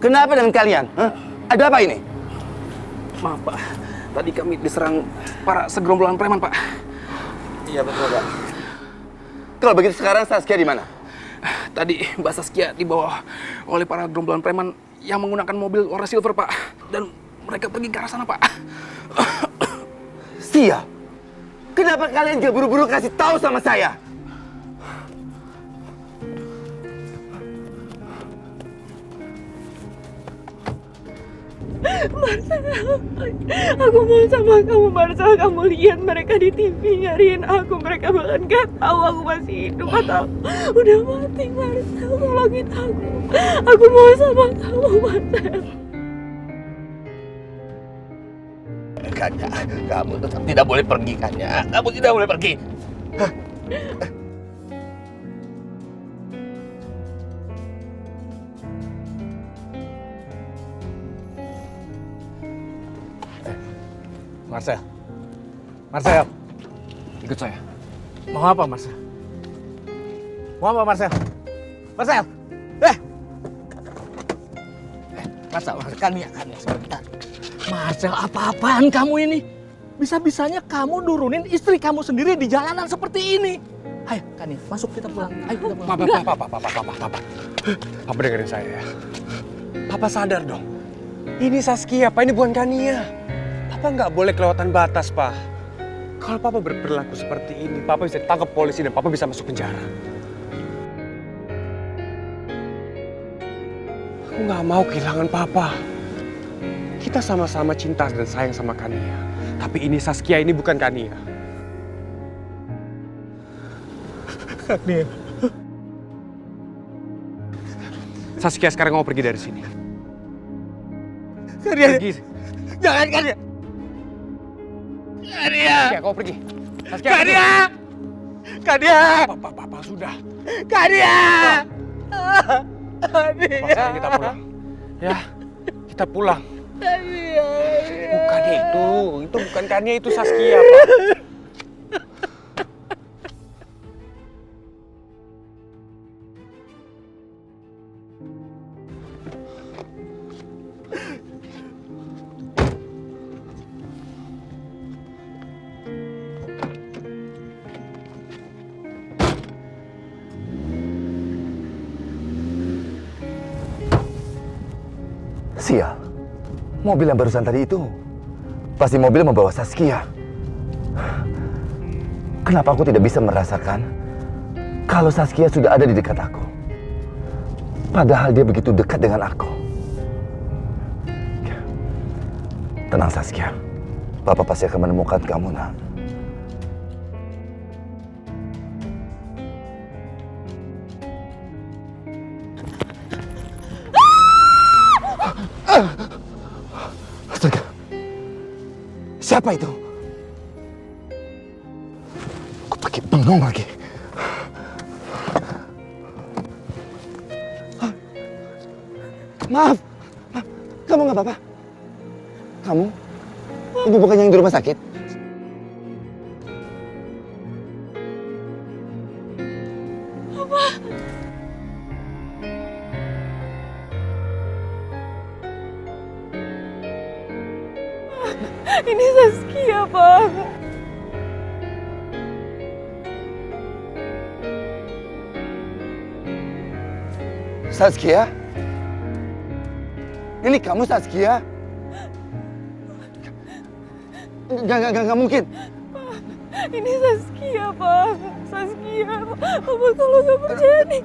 Kenapa dengan kalian? Ada apa ini? Maaf Pak, tadi kami diserang para segerombolan preman Pak. Iya betul Pak. Kalau begitu sekarang Saskia di mana? Tadi Mbak Saskia dibawa oleh para gerombolan preman yang menggunakan mobil warna silver, Pak. Dan mereka pergi ke arah sana, Pak. Sia, kenapa kalian gak buru-buru kasih tahu sama saya? Marcel, aku mau sama kamu, Marcel. Kamu lihat mereka di TV nyariin aku. Mereka bahkan gak tahu aku masih hidup atau udah mati, Marcel. Tolongin aku. Aku mau sama kamu, Marcel. Kanya, kamu tetap tidak boleh pergi, Kanya. Kamu tidak boleh pergi. Marcel. Marcel. Ikut saya. Mau apa, Marcel? Mau apa, Marcel? Marcel. Marcel, Kania, sebentar. Marcel, apa-apaan kamu ini? Bisa-bisanya kamu nurunin istri kamu sendiri di jalanan seperti ini. Ayo, Kania, masuk kita pulang. Ayo kita pulang. Papa. Papa dengerin saya ya. Papa sadar dong. Ini Saskia, Pak. Ini bukan Kania. Papa nggak boleh kelewatan batas, Pak. Kalau Papa berperilaku seperti ini, Papa bisa ditangkap polisi dan Papa bisa masuk penjara. Aku nggak mau kehilangan Papa. Kita sama-sama cinta dan sayang sama Kania. Tapi ini Saskia, ini bukan Kania. Kania. Saskia sekarang mau pergi dari sini. Kania. Pergi. Jangan, Kania. Kania. Saskia, kau pergi. Saskia, Kania. Kania. Papa sudah. Kania. Sekarang kita pulang. Ya, kita pulang. Bukan itu bukan Kania, itu Saskia, Pak. Sial, mobil yang barusan tadi itu pasti mobil membawa Saskia. Kenapa aku tidak bisa merasakan kalau Saskia sudah ada di dekat aku? Padahal dia begitu dekat dengan aku. Tenang Saskia, Papa pasti akan menemukan kamu, nak. Astaga, siapa itu? Aku pakai bengong lagi. Maaf, kamu nggak apa-apa? Kamu? Ibu bukan yang di rumah sakit? Apa? Ini Saskia, Pak. Saskia? Ini kamu Saskia? Gak mungkin. Ini Saskia, Pak. Saskia. Papa kalau nggak percaya nih.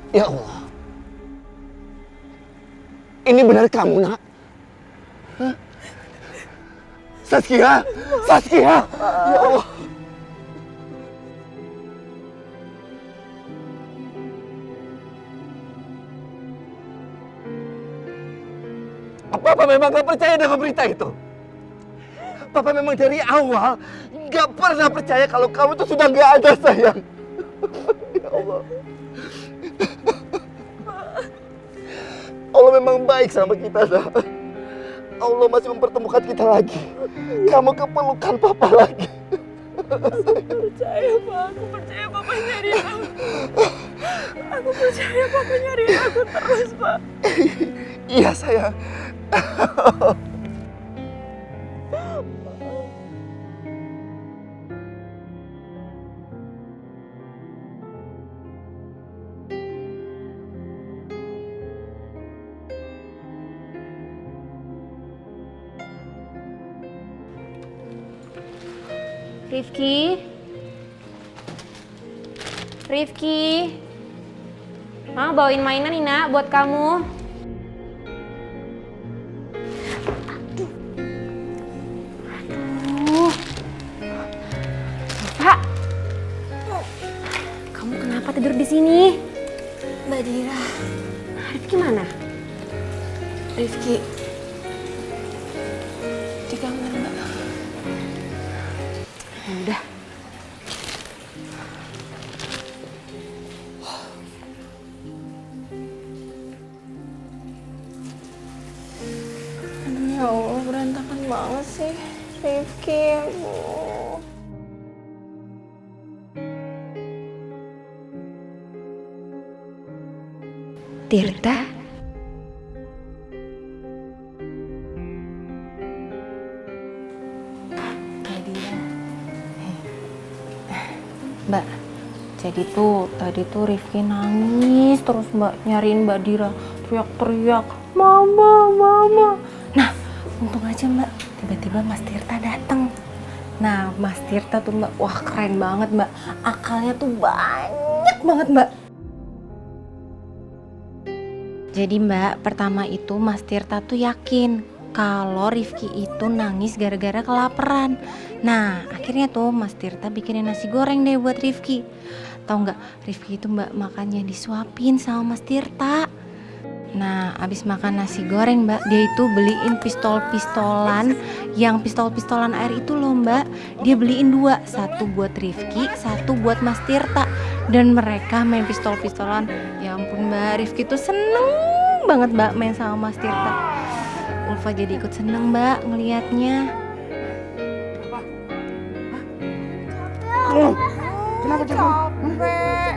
Ya Allah. Ini benar kamu, nak? Hah? Saskia! Saskia! Ya Allah. Papa memang gak percaya dengan berita itu? Papa memang dari awal gak pernah percaya kalau kamu tuh sudah gak ada, sayang. Ya Allah. Allah memang baik sama kita, nak. Allah masih mempertemukan kita lagi. Kamu kepelukan Papa lagi. percaya, Pak. Aku percaya Papa nyari aku. Aku percaya Papa nyari aku terus, Pak. Iya, sayang. Rifki, Mama bawain mainan nih nak buat kamu. Aduh, Pak, kamu kenapa tidur di sini? Mbak Dira. Rifki mana? Rifki di kamar, Mbak. Ya udah. Ya Allah, berantakan banget sih Rifki. Aduh. Tirta? Mbak, jadi tadi Rifki nangis terus Mbak, nyariin Mbak Dira, teriak-teriak, Mama, Mama. Nah, untung aja Mbak, tiba-tiba Mas Tirta datang. Nah, Mas Tirta tuh Mbak, wah keren banget Mbak, akalnya tuh banyak banget Mbak. Jadi Mbak, pertama itu Mas Tirta tuh yakin kalau Rifki itu nangis gara-gara kelaparan. Nah, akhirnya tuh Mas Tirta bikinin nasi goreng deh buat Rifki. Tahu nggak, Rifki itu Mbak makannya disuapin sama Mas Tirta. Nah, abis makan nasi goreng Mbak, dia itu beliin pistol-pistolan, yang pistol-pistolan air itu loh Mbak. Dia beliin 2, satu buat Rifki, satu buat Mas Tirta. Dan mereka main pistol-pistolan. Ya ampun Mbak, Rifki tuh seneng banget Mbak main sama Mas Tirta. Ulfa jadi ikut seneng Mbak ngelihatnya. Kenapa Capek.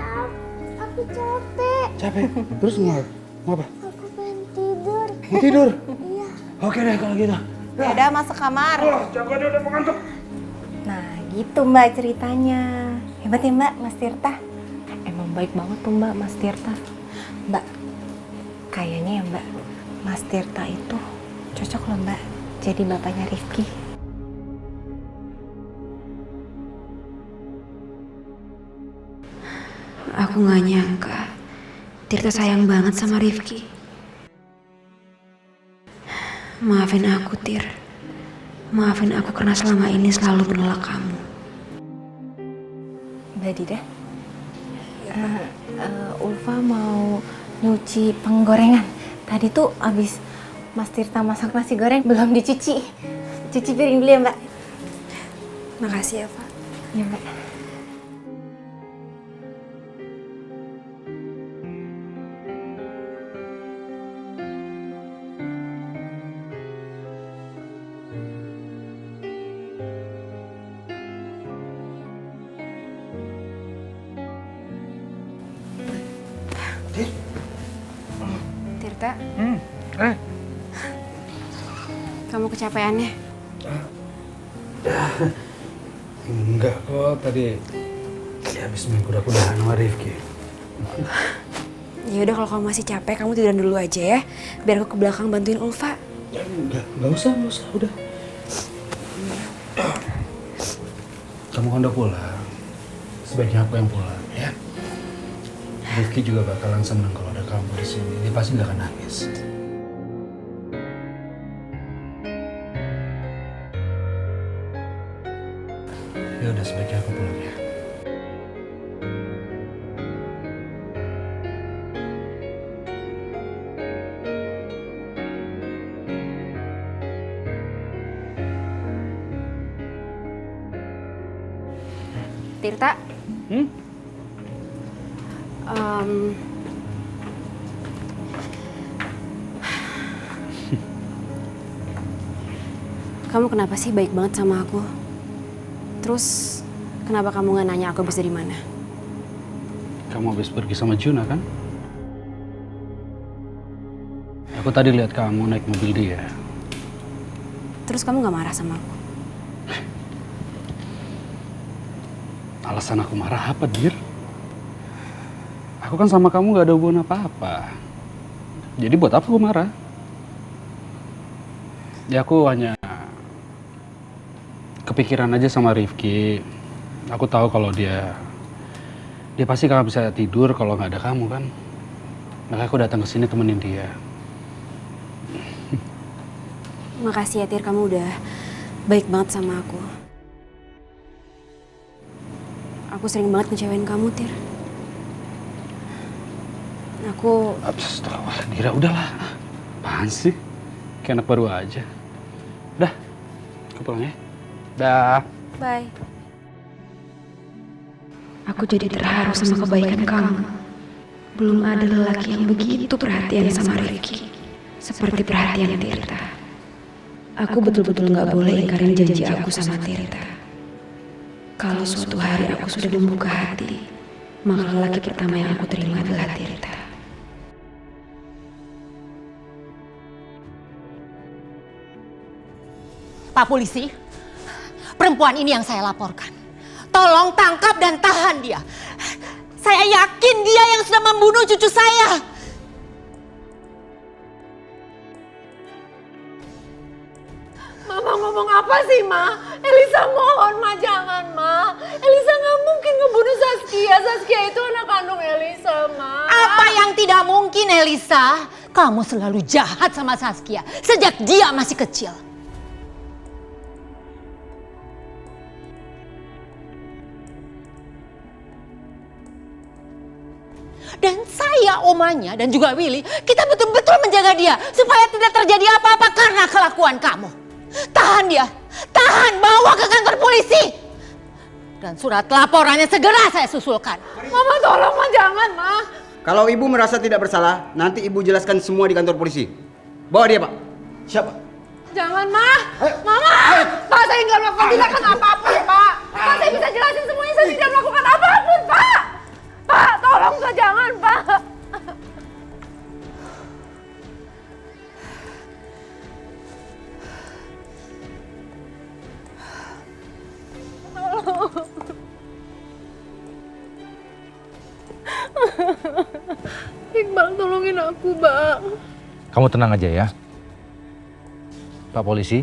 Aku capek. Capek? Terus mau apa? Aku pengen tidur. Mau tidur? Iya. Oke deh kalau gitu. Ya udah masuk kamar. Capek dia udah mau ngantuk. Nah gitu Mbak ceritanya. Hebat ya Mbak Mas Tirta. Emang baik banget tuh Mbak Mas Tirta. Mbak, kayaknya ya Mbak, Mas Tirta itu cocok loh Mbak jadi bapaknya Rifki. Aku gak nyangka Tirta sayang banget sama Rifki. Maafin aku, Tir. Maafin aku karena selama ini selalu menolak kamu. Mbak Dida, Ulfa mau nyuci penggorengan. Tadi tuh abis Mas Tirta masak nasi goreng belum dicuci. Cuci piring dulu ya Mbak. Makasih ya, Pak. Ya Mbak. Tirta? Kamu kecapean ya? Enggak kok, tadi habis main kuda-kudahan sama Rifki. Ya udah kalau kamu masih capek, kamu tiduran dulu aja ya. Biar aku ke belakang bantuin Ulfa. Enggak usah, udah. Kamu kan udah pulang, sebaiknya aku yang pulang, ya. Rifki juga bakalan senang kalau ada kamu di sini. Dia pasti nggak akan nangis. Ya udah, sebaiknya aku pulang ya. Tirta? Kamu kenapa sih baik banget sama aku? Terus Kenapa kamu nggak nanya aku bisa di mana? Kamu habis pergi sama Juna kan? Aku tadi lihat kamu naik mobil dia. Terus kamu nggak marah sama aku? Alasan aku marah apa, Dir? Aku kan sama kamu gak ada hubungan apa-apa. Jadi buat apa aku marah? Ya aku hanya kepikiran aja sama Rifki. Aku tahu kalau dia pasti gak bisa tidur kalau nggak ada kamu kan. Makanya aku datang ke sini temenin dia. Makasih ya Tir, kamu udah baik banget sama aku. Aku sering banget ngecewain kamu, Tir. Aku... Dira, udahlah. Apaan sih? Kayak anak baru aja. Udah, aku pulang ya. Dah. Bye. Aku jadi terharu sama kebaikan kamu. Belum ada lelaki yang begitu perhatian sama Rifki. Seperti perhatian Tirta. Aku betul-betul gak boleh ingkarin janji aku sama Tirta. Kalau suatu hari aku sudah membuka hati, maka lelaki pertama yang aku terima adalah Tirta. Pak polisi, perempuan ini yang saya laporkan. Tolong tangkap dan tahan dia. Saya yakin dia yang sudah membunuh cucu saya. Mama ngomong apa sih, Ma? Elisa mohon, Ma, jangan, Ma. Elisa nggak mungkin ngebunuh Saskia. Saskia itu anak kandung Elisa, Ma. Apa yang tidak mungkin, Elisa? Kamu selalu jahat sama Saskia sejak dia masih kecil. Dan saya, omanya, dan juga Willy, kita betul-betul menjaga dia supaya tidak terjadi apa-apa karena kelakuan kamu. Tahan dia, tahan, bawa ke kantor polisi. Dan surat laporannya segera saya susulkan. Mama tolong, Ma, jangan, Ma. Kalau ibu merasa tidak bersalah, nanti ibu jelaskan semua di kantor polisi. Bawa dia, Pak. Siapa? Jangan, Ma. Mama. Pak, saya nggak melakukan tindakan apapun, Pak. Pak, saya bisa jelasin semuanya. Saya tidak melakukan apapun, Pak. Pak, tolong, Pak, jangan, Pak. Iqbal, tolongin aku, Bang. Kamu tenang aja ya. Pak polisi,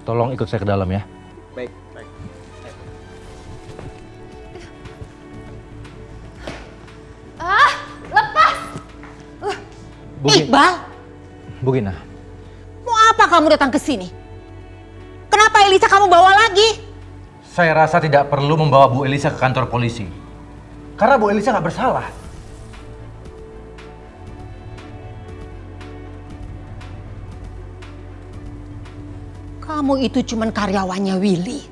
tolong ikut saya ke dalam ya. Baik, baik. Lepas! Bu Iqbal, Bu Gina, mau apa kamu datang ke sini? Kenapa Elisa kamu bawa lagi? saya rasa tidak perlu membawa Bu Elisa ke kantor polisi. Karena Bu Elisa nggak bersalah. Kamu itu cuman karyawannya Willy.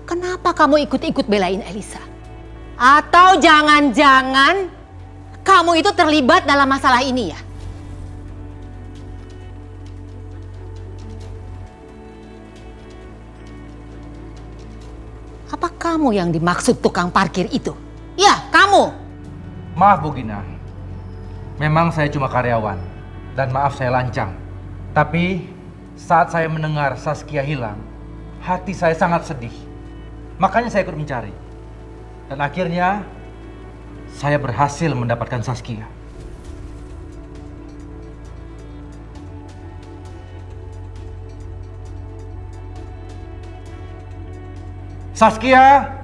Kenapa kamu ikut-ikut belain Elisa? Atau jangan-jangan kamu itu terlibat dalam masalah ini ya? Apa kamu yang dimaksud tukang parkir itu? Ya, kamu. Maaf Bu Gina, memang saya cuma karyawan dan maaf saya lancang. Tapi saat saya mendengar Saskia hilang, hati saya sangat sedih. Makanya saya ikut mencari. Dan akhirnya saya berhasil mendapatkan Saskia. Saskia!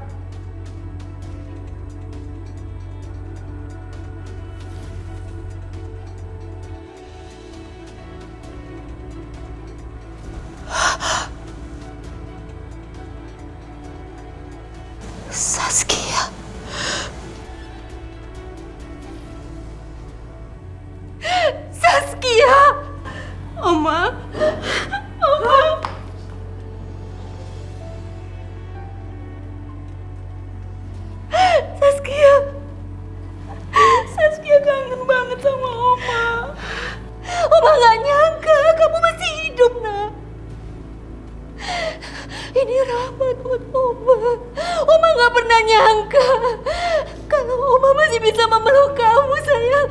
Saskia. Saskia. Oma. Oma. Saskia. Saskia kangen banget sama Oma. Oma gak nyangka kamu masih hidup, Nak. Ini rahmat buat Oma. nggak pernah nyangka kalau Oma masih bisa memeluk kamu, sayang.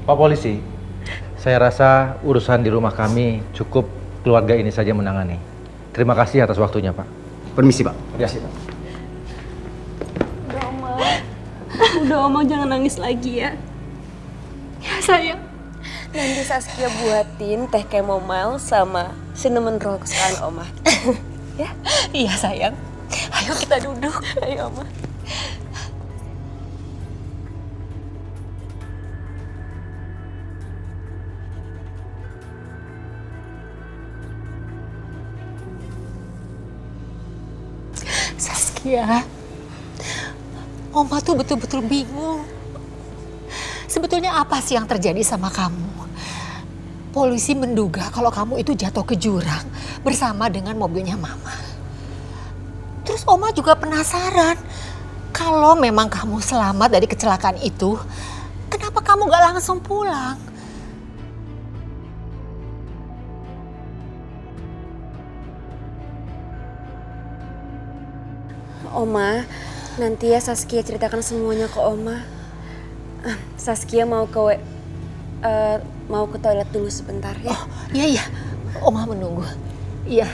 Pak Polisi, saya rasa urusan di rumah kami cukup keluarga ini saja menangani. Terima kasih atas waktunya, Pak. Permisi, Pak. Ya, Pak. Udah, Oma. Udah, Oma, jangan nangis lagi ya. Ya, sayang. Nanti Saskia buatin teh chamomile sama cinnamon roll kesukaan Oma. Ya? Iya, sayang. Ayo kita duduk. Ayo, Oma. Saskia, Oma tuh betul-betul bingung. Sebetulnya apa sih yang terjadi sama kamu? Polisi menduga kalau kamu itu jatuh ke jurang bersama dengan mobilnya Mama. Terus Oma juga penasaran, kalau memang kamu selamat dari kecelakaan itu, kenapa kamu gak langsung pulang? Oma, nanti ya Saskia ceritakan semuanya ke Oma. Saskia mau ke toilet dulu sebentar ya. Oh, iya. Oma menunggu. Iya.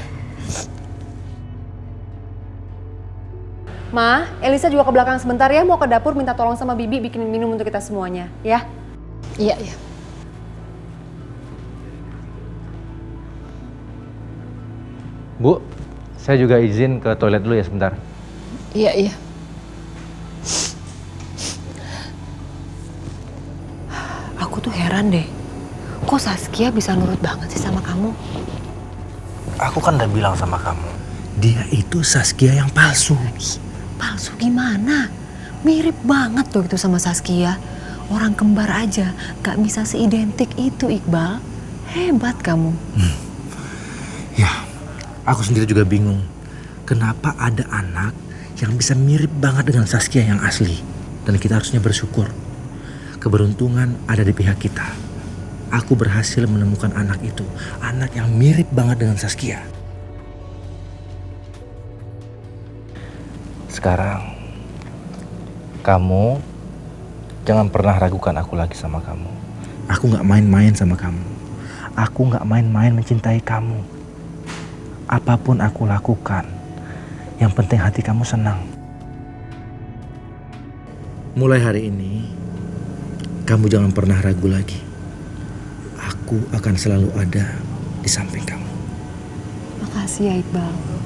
Ma, Elisa juga ke belakang sebentar ya, mau ke dapur minta tolong sama Bibi bikinin minum untuk kita semuanya, ya? Iya. Bu, saya juga izin ke toilet dulu ya sebentar. Iya. Aku tuh heran deh, kok Saskia bisa nurut banget sih sama kamu? Aku kan udah bilang sama kamu, dia itu Saskia yang palsu. Palsu gimana? Mirip banget tuh itu sama Saskia. Orang kembar aja gak bisa seidentik itu, Iqbal. Hebat kamu. Ya, aku sendiri juga bingung. Kenapa ada anak yang bisa mirip banget dengan Saskia yang asli. Dan kita harusnya bersyukur. Keberuntungan ada di pihak kita. Aku berhasil menemukan anak itu. Anak yang mirip banget dengan Saskia. Sekarang, kamu jangan pernah ragukan aku lagi sama kamu. Aku gak main-main sama kamu. Aku gak main-main mencintai kamu. Apapun aku lakukan, yang penting hati kamu senang. Mulai hari ini, kamu jangan pernah ragu lagi. Aku akan selalu ada di samping kamu. Makasih ya, Iqbal.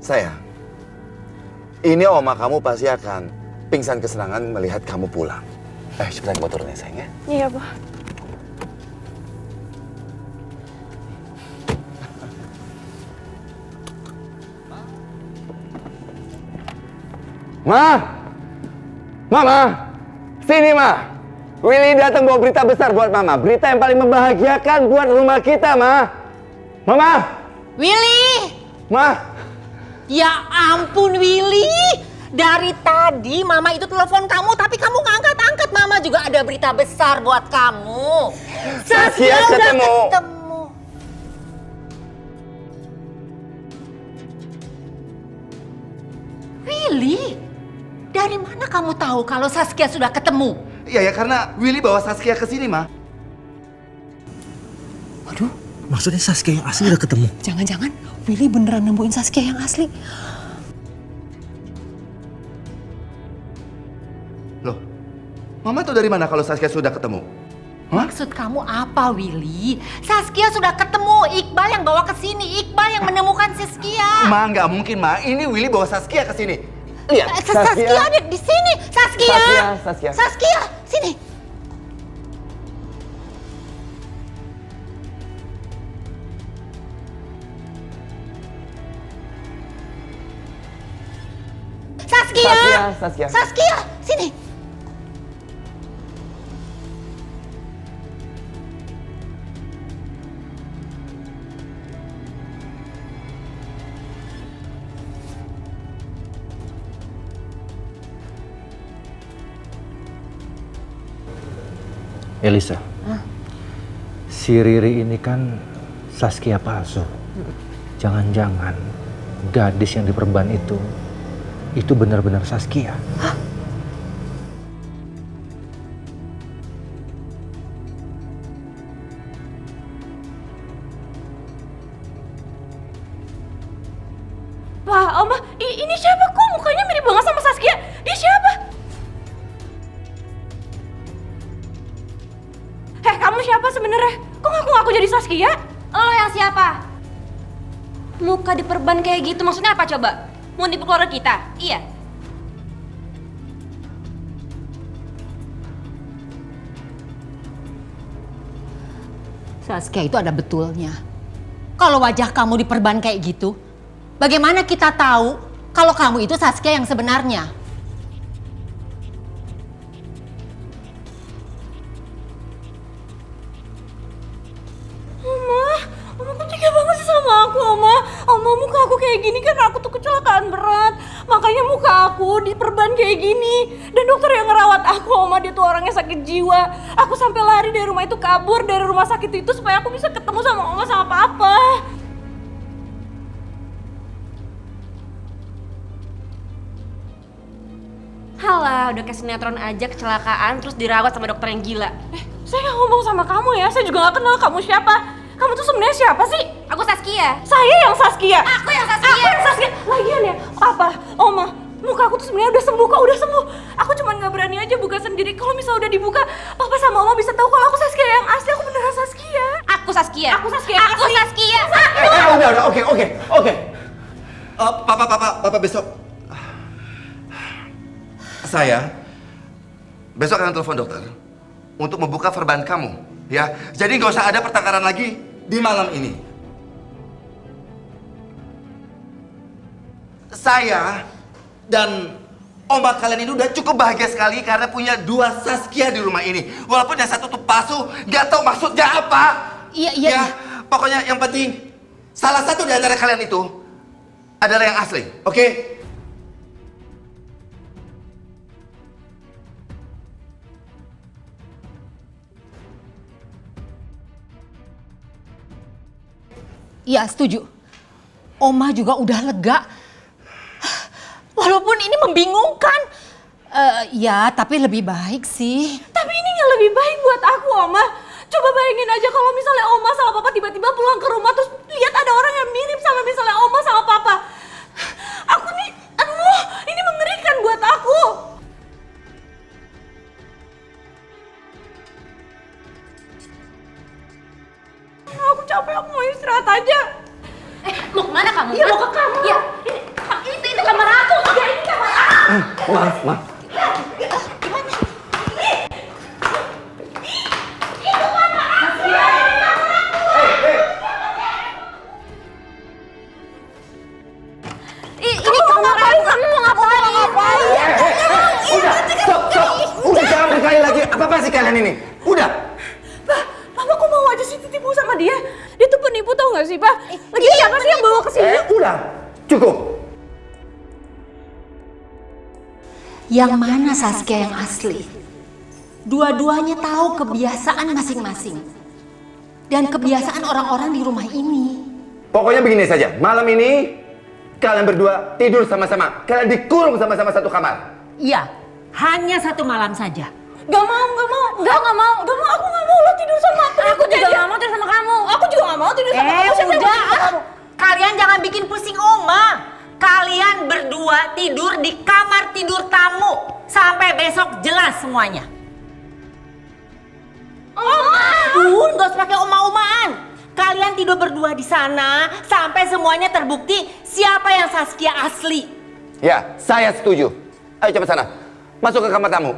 Sayang, ini oma kamu pasti akan pingsan kesenangan melihat kamu pulang. Cepetan bawa turun ya sayang ya. Iya, Pak. Mama, sini Ma. Willy datang bawa berita besar buat Mama. Berita yang paling membahagiakan buat rumah kita, Ma. Mama. Willy! Ma. Ya ampun Willy, dari tadi Mama itu telepon kamu tapi kamu nggak angkat-angkat. Mama juga ada berita besar buat kamu. Saskia udah ketemu. Willy, dari mana kamu tahu kalau Saskia sudah ketemu? Iya ya, karena Willy bawa Saskia ke sini, Ma. Waduh, maksudnya Saskia yang asli udah ketemu? Jangan-jangan Willy beneran nemuin Saskia yang asli. Loh, Mama tahu dari mana kalau Saskia sudah ketemu? Maksud kamu apa, Willy? Saskia sudah ketemu. Iqbal yang bawa ke sini. Iqbal yang menemukan Saskia. Ma, nggak mungkin, Ma. Ini Willy bawa Saskia ke sini. Lihat, Saskia ada di sini. Saskia. Saskia, sini. Saskia. Saskia. Saskia, sini. Elisa, si Riri ini kan Saskia palsu. Jangan-jangan gadis yang diperban itu benar-benar Saskia. Wah, Oma, ini siapa? Kok mukanya mirip banget sama Saskia? Dia siapa? Kamu siapa sebenarnya? Kok ngaku-ngaku jadi Saskia? Lo yang siapa? Muka diperban kayak gitu maksudnya apa coba? Mau nipu keluarga kita? Iya. Saskia itu ada betulnya. Kalau wajah kamu diperban kayak gitu, bagaimana kita tahu kalau kamu itu Saskia yang sebenarnya? Oma kok tega banget sih sama aku, Oma? Oma, muka aku kayak gini kan aku tuh kecelakaan berat. Makanya muka aku diperban kayak gini. Dan dokter yang ngerawat aku, Oma, dia tuh orangnya sakit jiwa. Aku sampai lari dari rumah itu, kabur dari rumah sakit itu supaya aku bisa ketemu sama Oma sama Papa. Halah, udah kayak sinetron aja kecelakaan terus dirawat sama dokter yang gila. Saya nggak ngomong sama kamu ya, saya juga nggak kenal kamu siapa. Kamu tuh sebenarnya siapa sih? Aku Saskia. Saya yang Saskia. Aku yang Saskia. Aku yang Saskia. Lagian ya, Papa, Oma, muka aku tuh sebenarnya udah sembuh kok, udah sembuh. Aku cuma nggak berani aja buka sendiri. Kalau misalnya udah dibuka, Papa sama Oma bisa tahu kalau aku Saskia yang asli. Aku beneran Saskia. Aku Saskia. Aku Saskia yang Aku asli. Saskia. Udah, oke. Papa besok. Saya besok akan telepon dokter untuk membuka verban kamu, ya. Jadi nggak usah ada pertengkaran lagi di malam ini. Saya dan Oma kalian ini udah cukup bahagia sekali karena punya dua Saskia di rumah ini. Walaupun yang satu tuh palsu, nggak tahu maksudnya apa. Iya. Ya, pokoknya yang penting salah satu di antara kalian itu adalah yang asli, oke? Iya, setuju. Oma juga udah lega. Walaupun ini membingungkan. Ya, tapi lebih baik sih. Tapi ini nggak lebih baik buat aku, Oma. Coba bayangin aja kalau misalnya Oma sama Papa tiba-tiba pulang ke rumah terus lihat ada orang yang mirip sama misalnya Oma sama Papa. Aku nih, aduh, ini mengerikan buat aku. Aku capek, aku mau istirahat aja. Mau kemana kamu? Iya, mau ke kamar. Ya, itu kamar aku. Ya, ini kamar aku. Maaf. Ini kamar aku. Kamu mau ngapain? Udah jangan berkali lagi. Apa sih kalian ini? Udah. Papa kok mau aja sih tipu sama dia? Dia tuh penipu tau gak sih, Pak? Lagi siapa sih yang bawa ke sini? Udah. Cukup. Yang mana Saskia yang asli? Dua-duanya tahu kebiasaan masing-masing. Dan kebiasaan orang-orang di rumah ini. Pokoknya begini saja. Malam ini kalian berdua tidur sama-sama. Kalian dikurung sama-sama satu kamar. Iya, hanya satu malam saja. Gak mau. Aku gak mau lo tidur sama aku. Aku juga gak mau tidur sama kamu. Aku juga gak mau tidur sama kamu. Siapa yang mau tidur sama kamu? Kalian jangan bikin pusing Oma. Kalian berdua tidur di kamar tidur tamu. Sampai besok jelas semuanya. Oma! Tuh, gak usah pakai oma-omaan. Kalian tidur berdua di sana sampai semuanya terbukti siapa yang Saskia asli. Ya, saya setuju. Ayo cepat sana. Masuk ke kamar tamu.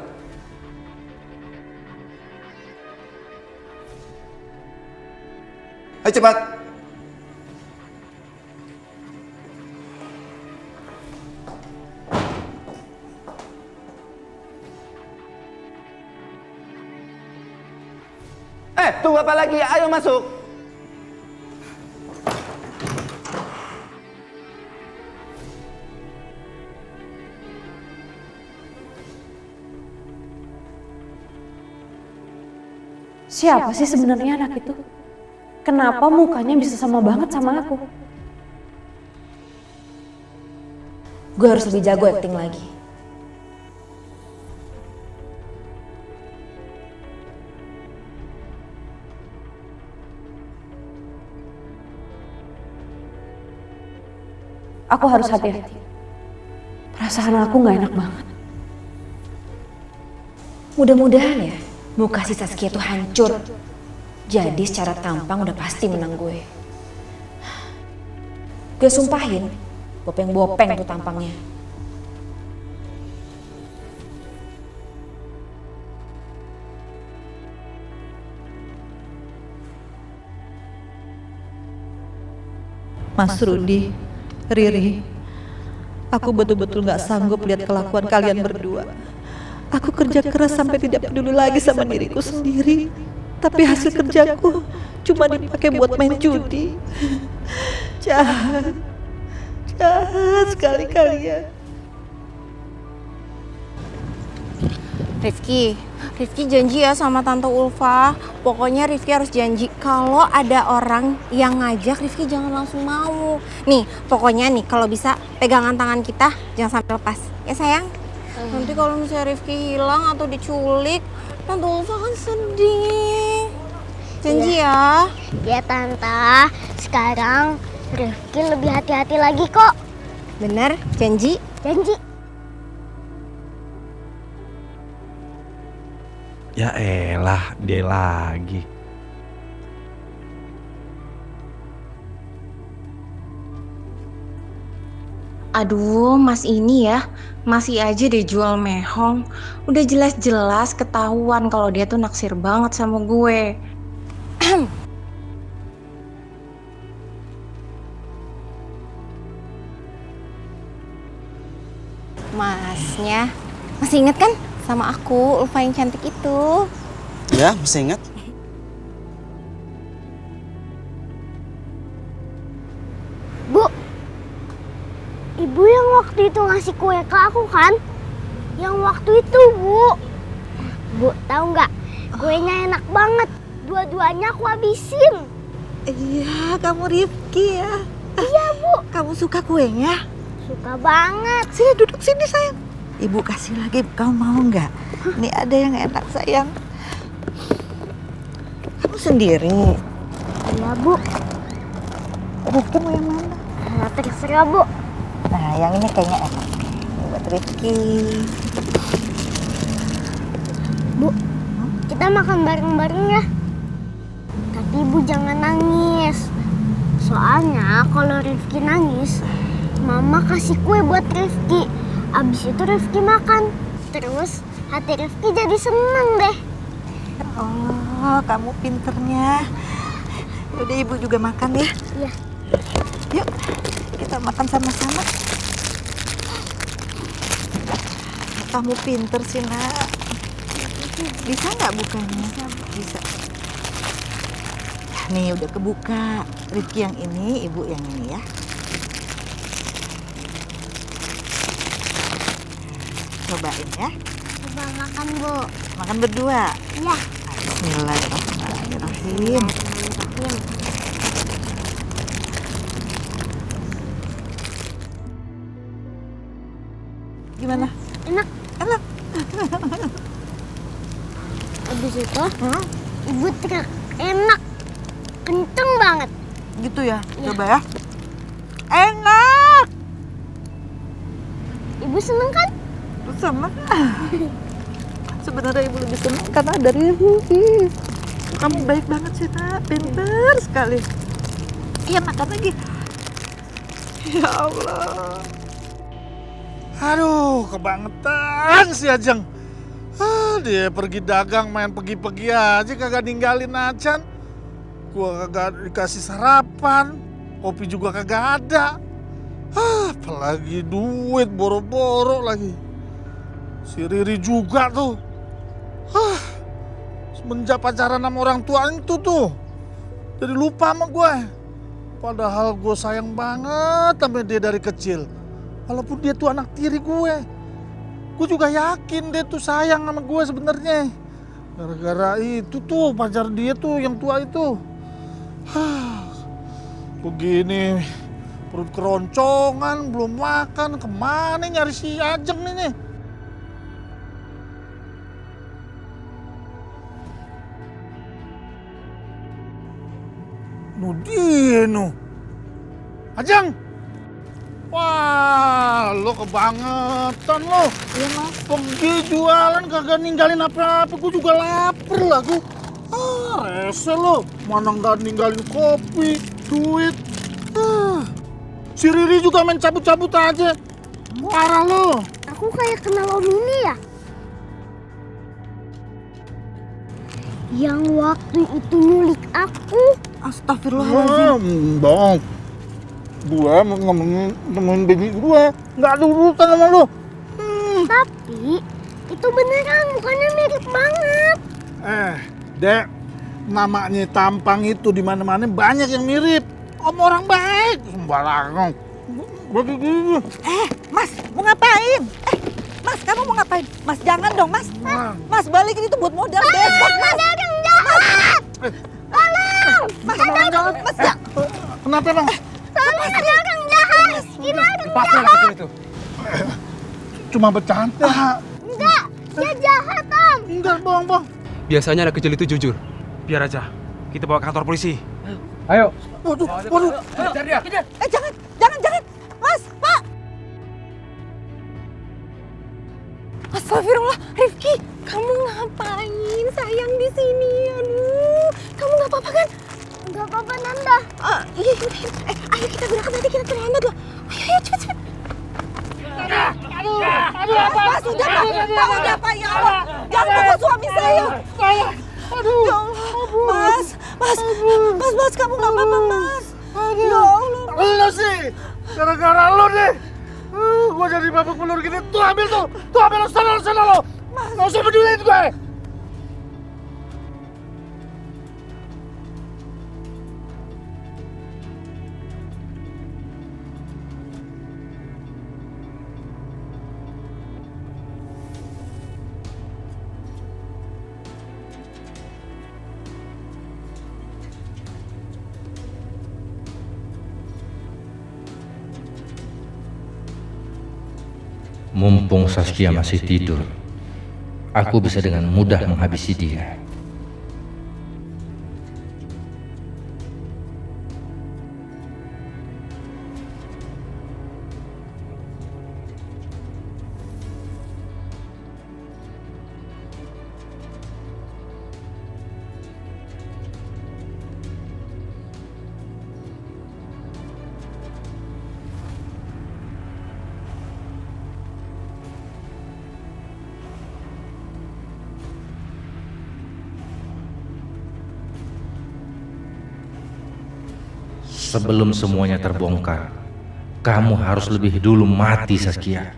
Ayo cepat. tunggu apa lagi? Ayo masuk. Siapa sih sebenarnya anak itu? Kenapa mukanya bisa sama banget sama aku? Gue harus lebih jago acting lagi. Aku harus hati-hati. Perasaan aku gak enak banget. Mudah-mudahan ya, muka si Saskia tuh hancur. Jadi secara tampang udah pasti menang gue. Gue sumpahin, bopeng-bopeng tuh tampangnya. Mas Rudi, Riri, aku betul-betul gak sanggup lihat kelakuan kalian berdua. Aku kerja keras sampai tidak peduli lagi sama diriku sendiri. Tapi hasil kerjaku cuma dipakai buat main judi. Jahat, jahat sekali kalian. Rifki janji ya sama Tante Ulfa. Pokoknya Rifki harus janji kalau ada orang yang ngajak Rifki jangan langsung mau. Nih, pokoknya nih kalau bisa pegangan tangan kita jangan sampai lepas. Ya sayang? Nanti kalau misalnya Rifki hilang atau diculik, Tante Ulfa kan sedih. Janji ya? Ya Tante, sekarang Rifki lebih hati-hati lagi kok. Bener? Janji? Janji. Ya elah, dia lagi. Aduh, Mas ini ya, masih aja deh jual mehong. Udah jelas-jelas ketahuan kalau dia tuh naksir banget sama gue. Masnya, masih inget kan sama aku, Ulfa yang cantik itu? Ya, masih ingat. Bu, ibu yang waktu itu ngasih kue ke aku kan? Yang waktu itu, Bu. Bu, tahu nggak? Kuenya enak banget. Dua-duanya aku habisin. Iya, kamu Rifki ya. Iya, Bu. Kamu suka kuenya? Suka banget. Sini duduk sini sayang. Ibu kasih lagi, kamu mau nggak? Ini ada yang enak sayang. Kamu sendiri? Iya, Bu. Rifki mau yang mana? Terserah, Bu. Nah, yang ini kayaknya enak. Ini buat Rifki. Bu, kita makan bareng-bareng ya. Tapi Ibu jangan nangis. Soalnya kalau Rifki nangis, Mama kasih kue buat Rifki. Abis itu Rifki makan. Terus hati Rifki jadi seneng deh. Oh, kamu pinternya. Udah Ibu juga makan ya. Iya. Yuk, kita makan sama-sama. Kamu pinter sih, Nak. Bisa nggak bukanya? Bisa. Nih udah kebuka. Rifki yang ini, Ibu yang ini ya. Cobain ya. Coba makan, Bu. Makan berdua. Iya. Bismillahirrahmanirrahim. Gimana? Enak. Enak. Abis itu, Ibu teriak enak. Kenceng banget. Gitu ya? Coba ya. Enak. Ibu seneng kan? Sama. Sebenarnya Ibu lebih senang karena ada Rifki. Kamu baik banget sih, Nak. Pintar sekali. Iya, makan lagi. Ya Allah. Aduh, kebangetan si Ajeng. Dia pergi dagang main pergi-pergi aja kagak ninggalin Acan. Gua kagak dikasih sarapan, kopi juga kagak ada. Apalagi duit boro-boro lagi. Si Riri juga tuh. Semenjak pacaran sama orang tua itu tuh, jadi lupa sama gue. Padahal gue sayang banget sama dia dari kecil. Walaupun dia tuh anak tiri gue juga yakin dia tuh sayang sama gue sebenarnya. Gara-gara itu tuh pacar dia tuh yang tua itu. Begini, perut keroncongan, belum makan, kemana nyari si Ajeng nih? Dia nu, Ajeng, wah lo kebangetan lo. Iya mas. Pergi jualan kagak ninggalin apa-apa, gue juga lapar lah gue. Rese lo, mana nggak ninggalin kopi, duit. Si Riri juga main cabut-cabut aja. Parah lo. Aku kayak kenal Om ini ya? Yang waktu itu nyulik aku. Astagfirullahaladzim. Bang, gue mau nemuin baby gue. Nggak ada urusan sama lo. Tapi itu beneran, mukanya mirip banget. Dek, namanya tampang itu di mana-mana banyak yang mirip. Om orang baik, sembarangan. Mas, mau ngapain? Mas, kamu mau ngapain? Mas, jangan dong, Mas. Mas, balikin itu buat modal besok, Mas. Ada yang jahat. Tolong. Mas, jangan. Mas, jangan. Kenapa, Bang? Tolong, ada orang jahat. Gimana yang Lepaskan jahat? kecil itu. Cuma bercanda. Enggak, dia jahat, Om. Enggak, Bang. Biasanya anak kecil itu jujur. Biar aja, kita bawa ke kantor polisi. Ayo. Waduh. Kejar dia. Jangan. Mas, Pak. Astagfirullah, Rifki, kamu ngapain sayang di sini? Aduh, kamu nggak apa-apa kan? Nggak apa-apa, Nanda. Iya. Ayo kita berangkat, nanti kita terlambat loh. Ayo, cepet. Aduh, apa? Mas, udah Pak, ya Allah. Jangan pukul suami saya. Aduh. Ya Allah. Mas, kamu nggak apa-apa, Mas. Ya Allah. Lo sih, gara-gara lo deh. Gue jadi babak belur gini. Tuh ambil tuh. Tuh ambil lo, sana lo. Nggak usah peduliin gue. Mumpung Saskia masih tidur, aku bisa dengan mudah menghabisi dia. Sebelum semuanya terbongkar, kamu harus lebih dulu mati, Saskia.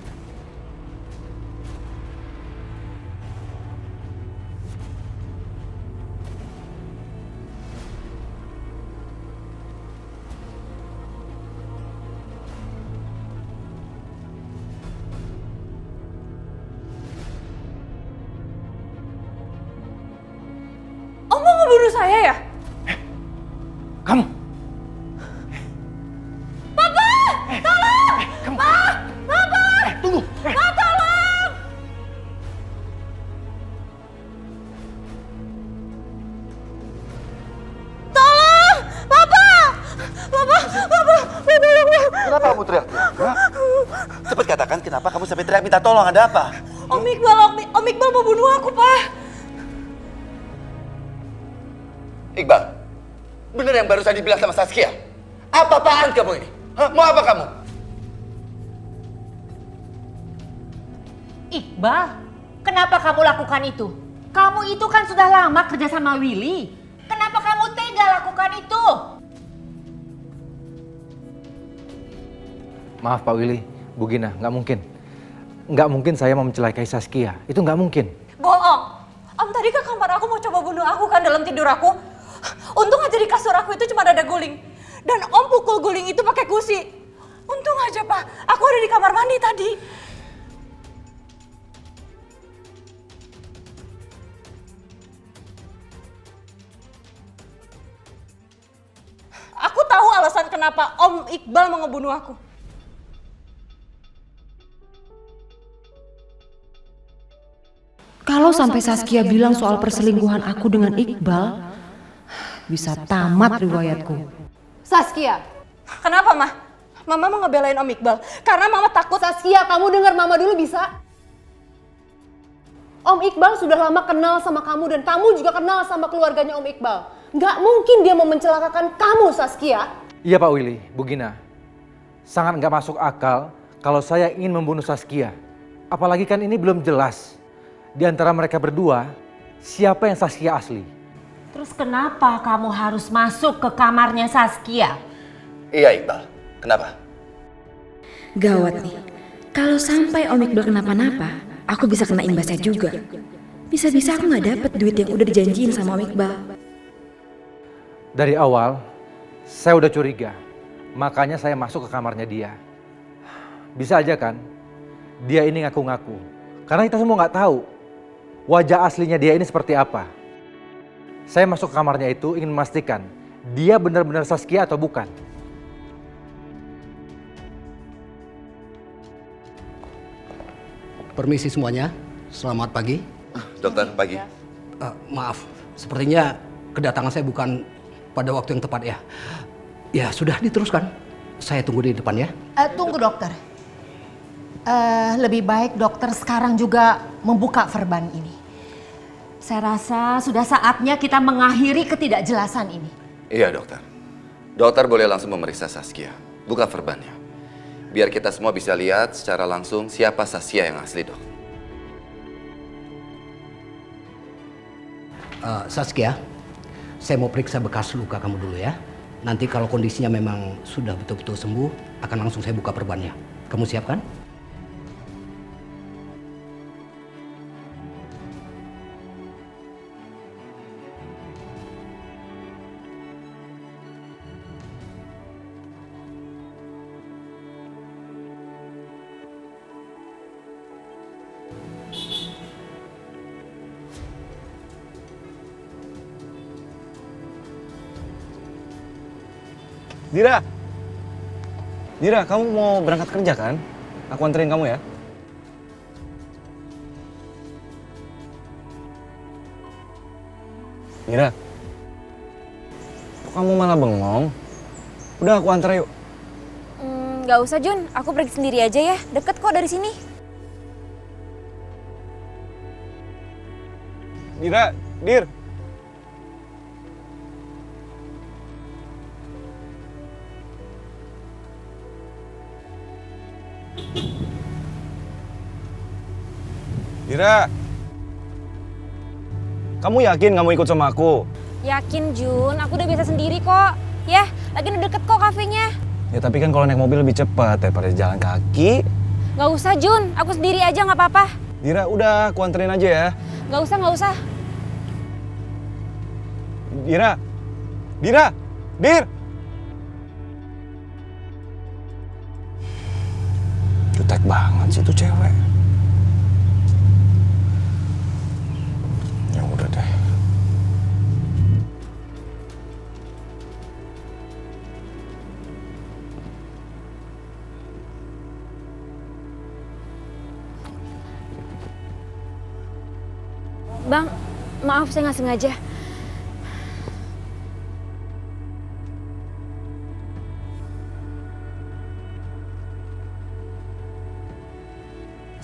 Om mau ngebunuh saya ya? Kamu? Papa! Tolong! Pak! Papa! Tunggu! Pak, tolong! Tolong! Papa! Papa! Kenapa kamu teriak? Cepat katakan kenapa kamu sampai teriak minta tolong, ada apa? Om Iqbal mau bunuh aku, Pak. Iqbal, bener yang barusan dibilang sama Saskia? Apa-apaan kamu ini? Hah? Mau apa kamu? Iqbal, kenapa kamu lakukan itu? Kamu itu kan sudah lama kerja sama Willy. Kenapa kamu tega lakukan itu? Maaf Pak Willy, Bu Gina, nggak mungkin. Nggak mungkin saya mau mencelakai Saskia, itu nggak mungkin. Bohong. Om, tadi kan kamu teman aku mau coba bunuh aku kan dalam tidur aku. Untung aja di kasur aku itu cuma ada guling. Dan Om pukul guling itu pakai gusi. Untung aja Pak, aku ada di kamar mandi tadi. Aku tahu alasan kenapa Om Iqbal mau ngebunuh aku. Kalau sampai Saskia bilang soal perselingkuhan aku dengan Iqbal, bisa tamat riwayatku. Saskia, kenapa Mah? Mama mau ngebelain Om Iqbal karena Mama takut. Saskia, kamu dengar Mama dulu bisa? Om Iqbal sudah lama kenal sama kamu dan kamu juga kenal sama keluarganya Om Iqbal. Nggak mungkin dia mau mencelakakan kamu, Saskia. Iya Pak Willy, Bu Gina. Sangat nggak masuk akal kalau saya ingin membunuh Saskia. Apalagi kan ini belum jelas. Di antara mereka berdua, siapa yang Saskia asli? Terus kenapa kamu harus masuk ke kamarnya Saskia? Iya Iqbal, kenapa? Gawat nih, kalau sampai Om Iqbal kenapa-napa, aku bisa kena imbasnya juga. Bisa-bisa aku nggak dapet duit yang udah dijanjiin sama Om Iqbal. Dari awal, saya udah curiga. Makanya saya masuk ke kamarnya dia. Bisa aja kan, dia ini ngaku-ngaku. Karena kita semua nggak tahu wajah aslinya dia ini seperti apa. Saya masuk ke kamarnya itu ingin memastikan dia benar-benar Saskia atau bukan. Permisi semuanya, selamat pagi. Dokter, pagi. Maaf, sepertinya kedatangan saya bukan pada waktu yang tepat ya. Ya sudah diteruskan, saya tunggu di depan ya. Tunggu dokter. Lebih baik dokter sekarang juga membuka verban ini. Saya rasa sudah saatnya kita mengakhiri ketidakjelasan ini. Iya dokter. Dokter boleh langsung memeriksa Saskia. Buka verbannya. Biar kita semua bisa lihat secara langsung siapa Saskia yang asli, dok. Saskia, saya mau periksa bekas luka kamu dulu ya. Nanti kalau kondisinya memang sudah betul-betul sembuh, akan langsung saya buka perbannya. Kamu siap kan? Dira! Dira, kamu mau berangkat kerja kan? Aku anterin kamu ya. Dira, kok kamu malah bengong? Udah aku antar yuk. Nggak usah Jun, aku pergi sendiri aja ya. Deket kok dari sini. Dira, Dir. Dira, kamu yakin kamu ikut sama aku? Yakin Jun, aku udah biasa sendiri kok. Ya, lagi udah deket kok kafenya. Ya tapi kan kalau naik mobil lebih cepat daripada jalan kaki. Nggak usah Jun, aku sendiri aja nggak apa-apa. Dira, udah aku anterin aja ya. Nggak usah. Dira, Dira, Dir. Jutek banget sih tuh cewek. Ya udah deh. Bang, maaf saya nggak sengaja.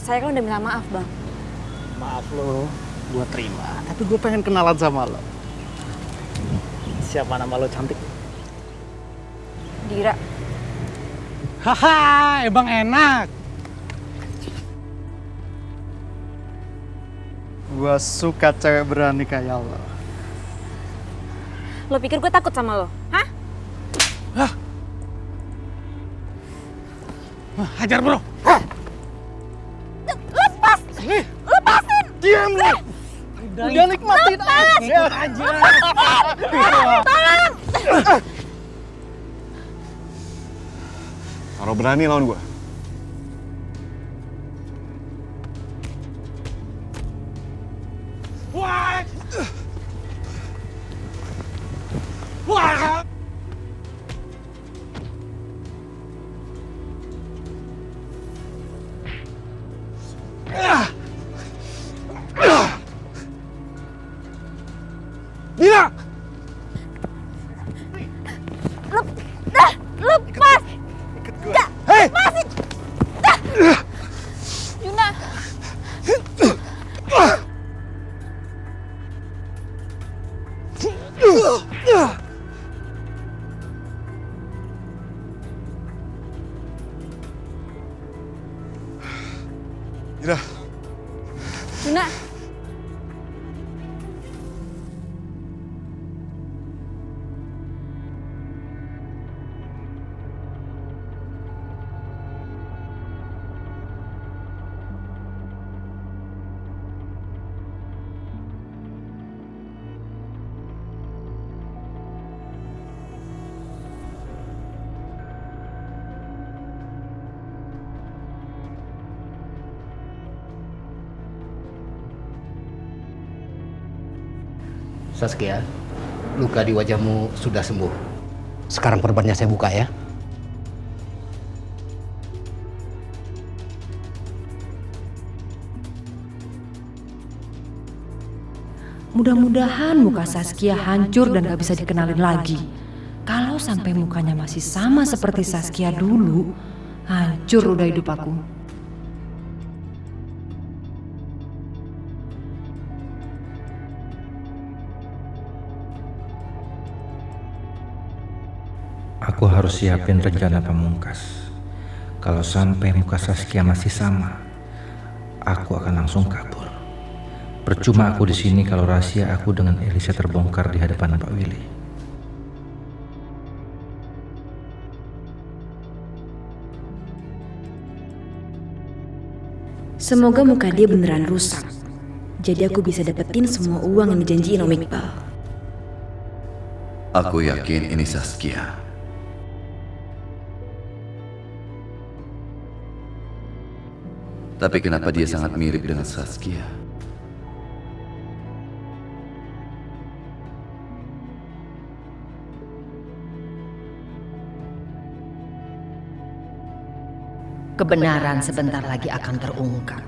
Saya kan udah minta maaf, Bang. Maaf lo, gue terima. Tapi gue pengen kenalan sama lo. Siapa nama lo cantik? Dira. Haha, emang enak. Gue suka cewek berani kayak lo. Lo pikir gue takut sama lo? Hah? Hajar bro. Lepas! Lepasin! Diam lo! Udah nikmatin aja. Tolong! Kalau berani lawan gue. Wah! Wah! Dina! Lepas! Hei! Lepasin! Juna! Dina! Juna! Saskia, luka di wajahmu sudah sembuh. Sekarang perbannya saya buka ya. Mudah-mudahan muka Saskia hancur dan gak bisa dikenalin lagi. Kalau sampai mukanya masih sama seperti Saskia dulu, hancur udah hidup aku. Aku harus siapin rencana pamungkas. Kalau sampai muka Saskia masih sama, aku akan langsung kabur. Percuma aku di sini kalau rahasia aku dengan Elisa terbongkar di hadapan Pak Willy. Semoga muka dia beneran rusak. Jadi aku bisa dapetin semua uang yang dijanjiin Om Iqbal. Aku yakin ini Saskia. Tapi kenapa dia sangat mirip dengan Saskia? Kebenaran sebentar lagi akan terungkap.